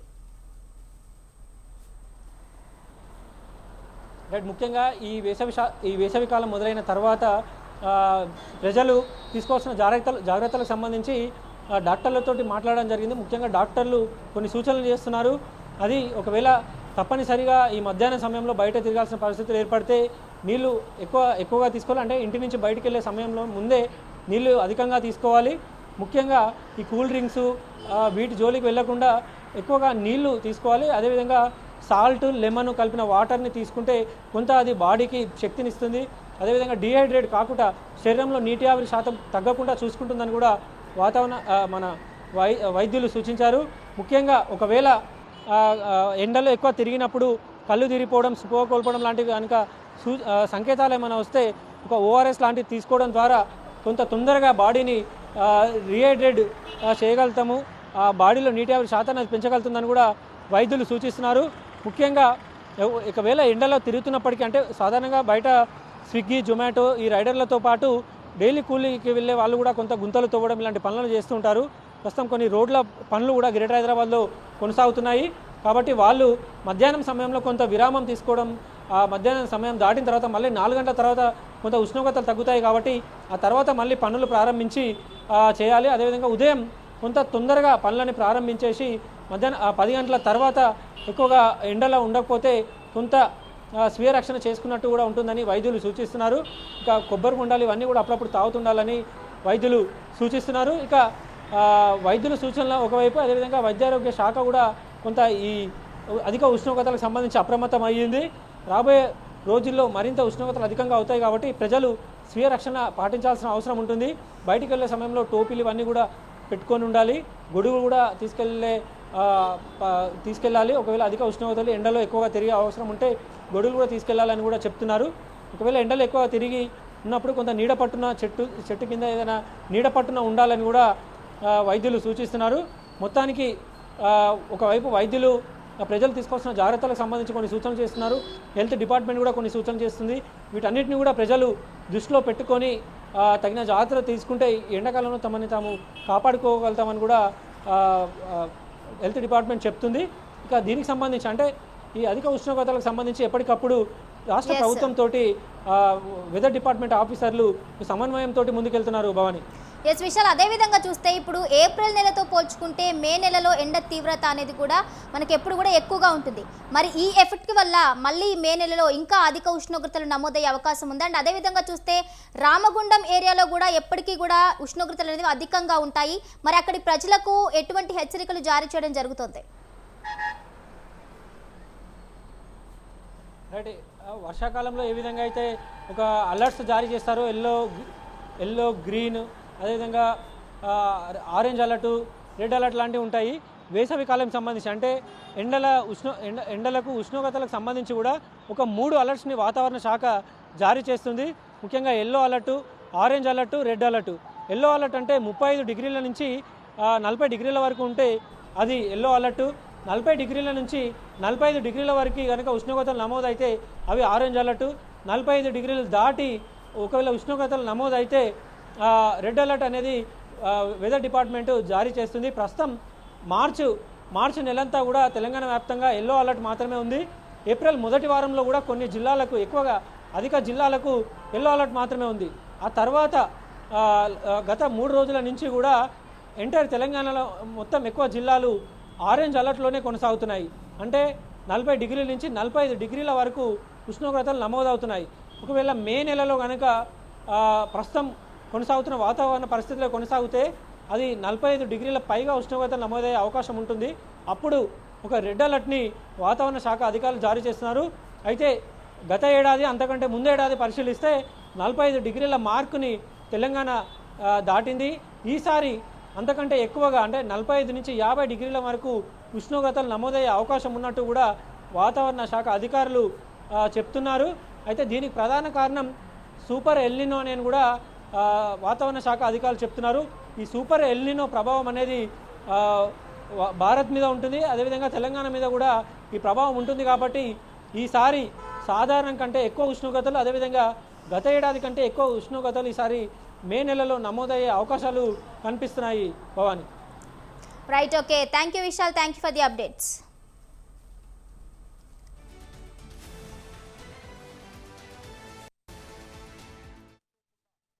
రైట్, ముఖ్యంగా ఈ వేసవికాలం మొదలైన తర్వాత ప్రజలు తీసుకోవాల్సిన జాగ్రత్తలకు సంబంధించి డాక్టర్లతోటి మాట్లాడడం జరిగింది. ముఖ్యంగా డాక్టర్లు కొన్ని సూచనలు చేస్తున్నారు. అది ఒకవేళ తప్పనిసరిగా ఈ మధ్యాహ్న సమయంలో బయట తిరగాల్సిన పరిస్థితులు ఏర్పడితే నీళ్లు ఎక్కువగా తీసుకోవాలి. అంటే ఇంటి నుంచి బయటికి వెళ్ళే సమయంలో ముందే నీళ్లు అధికంగా తీసుకోవాలి. ముఖ్యంగా ఈ కూల్ డ్రింక్స్ వీటి జోలికి వెళ్లకుండా ఎక్కువగా నీళ్లు తీసుకోవాలి. అదేవిధంగా సాల్ట్, లెమన్ కలిపిన వాటర్ని తీసుకుంటే కొంత అది బాడీకి శక్తినిస్తుంది. అదేవిధంగా డీహైడ్రేట్ కాకుండా శరీరంలో నీటి ఆవిరి శాతం తగ్గకుండా చూసుకుంటుందని కూడా మన వైద్యులు సూచించారు. ముఖ్యంగా ఒకవేళ ఎండలో ఎక్కువ తిరిగినప్పుడు కళ్ళు తిరిగిపోవడం, స్పృహ కోల్పోవడం లాంటివి కనుక సంకేతాలు ఏమైనా వస్తే ఒక ఓఆర్ఎస్ లాంటివి తీసుకోవడం ద్వారా కొంత తొందరగా బాడీని రీహైడ్రేట్ చేయగలుగుతాము, ఆ బాడీలో నీటి ఆవిరి శాతాన్ని పెంచగలుగుతుందని కూడా వైద్యులు సూచిస్తున్నారు. ముఖ్యంగా ఒకవేళ ఎండలో తిరుగుతున్నప్పటికీ, అంటే సాధారణంగా బయట స్విగ్గీ, జొమాటో ఈ రైడర్లతో పాటు డైలీ కూలీకి వెళ్ళే వాళ్ళు కూడా కొంత గుంతలు తవ్వడం ఇలాంటి పనులను చేస్తూ ఉంటారు. ప్రస్తుతం కొన్ని రోడ్ల పనులు కూడా గ్రేటర్ హైదరాబాద్లో కొనసాగుతున్నాయి. కాబట్టి వాళ్ళు మధ్యాహ్నం సమయంలో కొంత విరామం తీసుకోవడం, ఆ మధ్యాహ్నం సమయం దాటిన తర్వాత మళ్ళీ 4 గంటల తర్వాత కొంత ఉష్ణోగ్రతలు తగ్గుతాయి. కాబట్టి ఆ తర్వాత మళ్ళీ పనులు ప్రారంభించి చేయాలి. అదేవిధంగా ఉదయం కొంత తొందరగా పనులని ప్రారంభించేసి మధ్యాహ్నం 10 గంటల తర్వాత ఎక్కువగా ఎండలో ఉండకపోతే కొంత స్వీయ రక్షణ చేసుకున్నట్టు కూడా ఉంటుందని వైద్యులు సూచిస్తున్నారు. ఇక కొబ్బరి బొండాలు ఇవన్నీ కూడా అప్పుడప్పుడు తాగుతుండాలని వైద్యులు సూచిస్తున్నారు. ఇక వైద్యుల సూచనలు ఒకవైపు, అదేవిధంగా వైద్యారోగ్య శాఖ కూడా కొంత ఈ అధిక ఉష్ణోగ్రతలకు సంబంధించి అప్రమత్తం అయ్యింది. రాబోయే రోజుల్లో మరింత ఉష్ణోగ్రతలు అధికంగా అవుతాయి కాబట్టి ప్రజలు స్వీయ రక్షణ పాటించాల్సిన అవసరం ఉంటుంది. బయటికి వెళ్ళే సమయంలో టోపీలు ఇవన్నీ కూడా పెట్టుకొని ఉండాలి. గొడుగు కూడా తీసుకెళ్ళాలి. ఒకవేళ అధిక ఉష్ణోగ్రతలు ఎండలో ఎక్కువగా తిరిగే అవసరం ఉంటే గొడుగులు కూడా తీసుకెళ్లాలని కూడా చెప్తున్నారు. ఒకవేళ ఎండలు ఎక్కువ తిరిగి ఉన్నప్పుడు కొంత నీడ పట్టున చెట్టు కింద ఏదైనా నీడ పట్టున ఉండాలని కూడా వైద్యులు సూచిస్తున్నారు. మొత్తానికి ఒకవైపు వైద్యులు ప్రజలు తీసుకోవాల్సిన జాగ్రత్తలకు సంబంధించి కొన్ని సూచనలు చేస్తున్నారు. హెల్త్ డిపార్ట్మెంట్ కూడా కొన్ని సూచనలు చేస్తుంది. వీటన్నిటిని కూడా ప్రజలు దృష్టిలో పెట్టుకొని తగిన జాగ్రత్తలు తీసుకుంటే ఎండాకాలంలో తమని తాము కాపాడుకోగలుగుతామని కూడా హెల్త్ డిపార్ట్మెంట్ చెప్తుంది. ఇక దీనికి సంబంధించి, అంటే ఈ అధిక ఉష్ణోగ్రతలకు సంబంధించి ఎప్పటికప్పుడు రాష్ట్ర ప్రభుత్వంతో వెదర్ డిపార్ట్మెంట్ ఆఫీసర్లు సమన్వయంతో ముందుకెళ్తున్నారు. భవాని, ఎస్ విశాల్, అదేవిధంగా చూస్తే ఇప్పుడు ఏప్రిల్ నెలతో పోల్చుకుంటే మే నెలలో ఎండ తీవ్రత అనేది కూడా మనకి ఎప్పుడు కూడా ఎక్కువగా ఉంటుంది. మరి ఈ ఎఫెక్ట్ వల్ల మళ్ళీ మే నెలలో ఇంకా అధిక ఉష్ణోగ్రతలు నమోదయ్యే అవకాశం ఉంది. అండ్ అదేవిధంగా చూస్తే రామగుండం ఏరియాలో కూడా ఎప్పటికీ కూడా ఉష్ణోగ్రతలు అనేవి అధికంగా ఉంటాయి. మరి అక్కడి ప్రజలకు ఎటువంటి హెచ్చరికలు జారీ చేయడం జరుగుతుంది? రైట్, వర్షాకాలంలో ఏ విధంగా అయితే ఒక అలర్ట్స్ జారీ చేస్తారో, ఎల్లో గ్రీన్, అదేవిధంగా ఆరెంజ్ అలర్టు, రెడ్ అలర్ట్ లాంటివి ఉంటాయి. వేసవి కాలం సంబంధించి, అంటే ఎండలకు ఉష్ణోగ్రతలకు సంబంధించి కూడా ఒక 3 అలర్ట్స్ని వాతావరణ శాఖ జారీ చేస్తుంది. ముఖ్యంగా yellow alert, orange alert, red alert. Yellow alert అంటే 35 డిగ్రీల నుంచి 40 డిగ్రీల వరకు ఉంటే అది ఎల్లో అలర్టు. 40 డిగ్రీల నుంచి 45 డిగ్రీల వరకు కనుక ఉష్ణోగ్రతలు నమోదైతే అవి ఆరెంజ్ అలర్టు. 45 డిగ్రీలు దాటి ఒకవేళ ఉష్ణోగ్రతలు నమోదైతే రెడ్ అలర్ట్ అనేది వెదర్ డిపార్ట్మెంట్ జారీ చేస్తుంది. ప్రస్తుతం మార్చి నెలంతా కూడా తెలంగాణ వ్యాప్తంగా ఎల్లో అలర్ట్ మాత్రమే ఉంది. ఏప్రిల్ మొదటి వారంలో కూడా కొన్ని జిల్లాలకు, ఎక్కువగా అధిక జిల్లాలకు ఎల్లో అలర్ట్ మాత్రమే ఉంది. ఆ తర్వాత గత 3 రోజుల నుంచి కూడా ఎంటైర్ తెలంగాణలో మొత్తం ఎక్కువ జిల్లాలు ఆరెంజ్ అలర్ట్లోనే కొనసాగుతున్నాయి. అంటే 40 డిగ్రీల నుంచి 45 డిగ్రీల వరకు ఉష్ణోగ్రతలు నమోదవుతున్నాయి. ఒకవేళ మే నెలలో కనుక ప్రస్తుతం కొనసాగుతున్న వాతావరణ పరిస్థితుల్లో కొనసాగితే అది 45 డిగ్రీల పైగా ఉష్ణోగ్రతలు నమోదయ్యే అవకాశం ఉంటుంది. అప్పుడు ఒక రెడ్ అలర్ట్ని వాతావరణ శాఖ అధికారులు జారీ చేస్తున్నారు. అయితే గత ఏడాది, అంతకంటే ముందేడాది పరిశీలిస్తే 45 డిగ్రీల మార్కుని తెలంగాణ దాటింది. ఈసారి అంతకంటే ఎక్కువగా, అంటే 45 నుంచి 50 డిగ్రీల వరకు ఉష్ణోగ్రతలు నమోదయ్యే అవకాశం ఉన్నట్టు కూడా వాతావరణ శాఖ అధికారులు చెప్తున్నారు. అయితే దీనికి ప్రధాన కారణం సూపర్ ఎల్నినో అని కూడా వాతావరణ శాఖ అధికారులు చెప్తున్నారు. ఈ సూపర్ ఎల్నినో ప్రభావం అనేది భారత్ మీద ఉంటుంది, అదేవిధంగా తెలంగాణ మీద కూడా ఈ ప్రభావం ఉంటుంది. కాబట్టి ఈసారి సాధారణం కంటే ఎక్కువ ఉష్ణోగ్రతలు, అదేవిధంగా గత ఏడాది కంటే ఎక్కువ ఉష్ణోగ్రతలు ఈసారి మే నెలలో నమోదయ్యే అవకాశాలు కనిపిస్తున్నాయి. Bhavani, right, okay, thank you Vishal, thank you for the updates.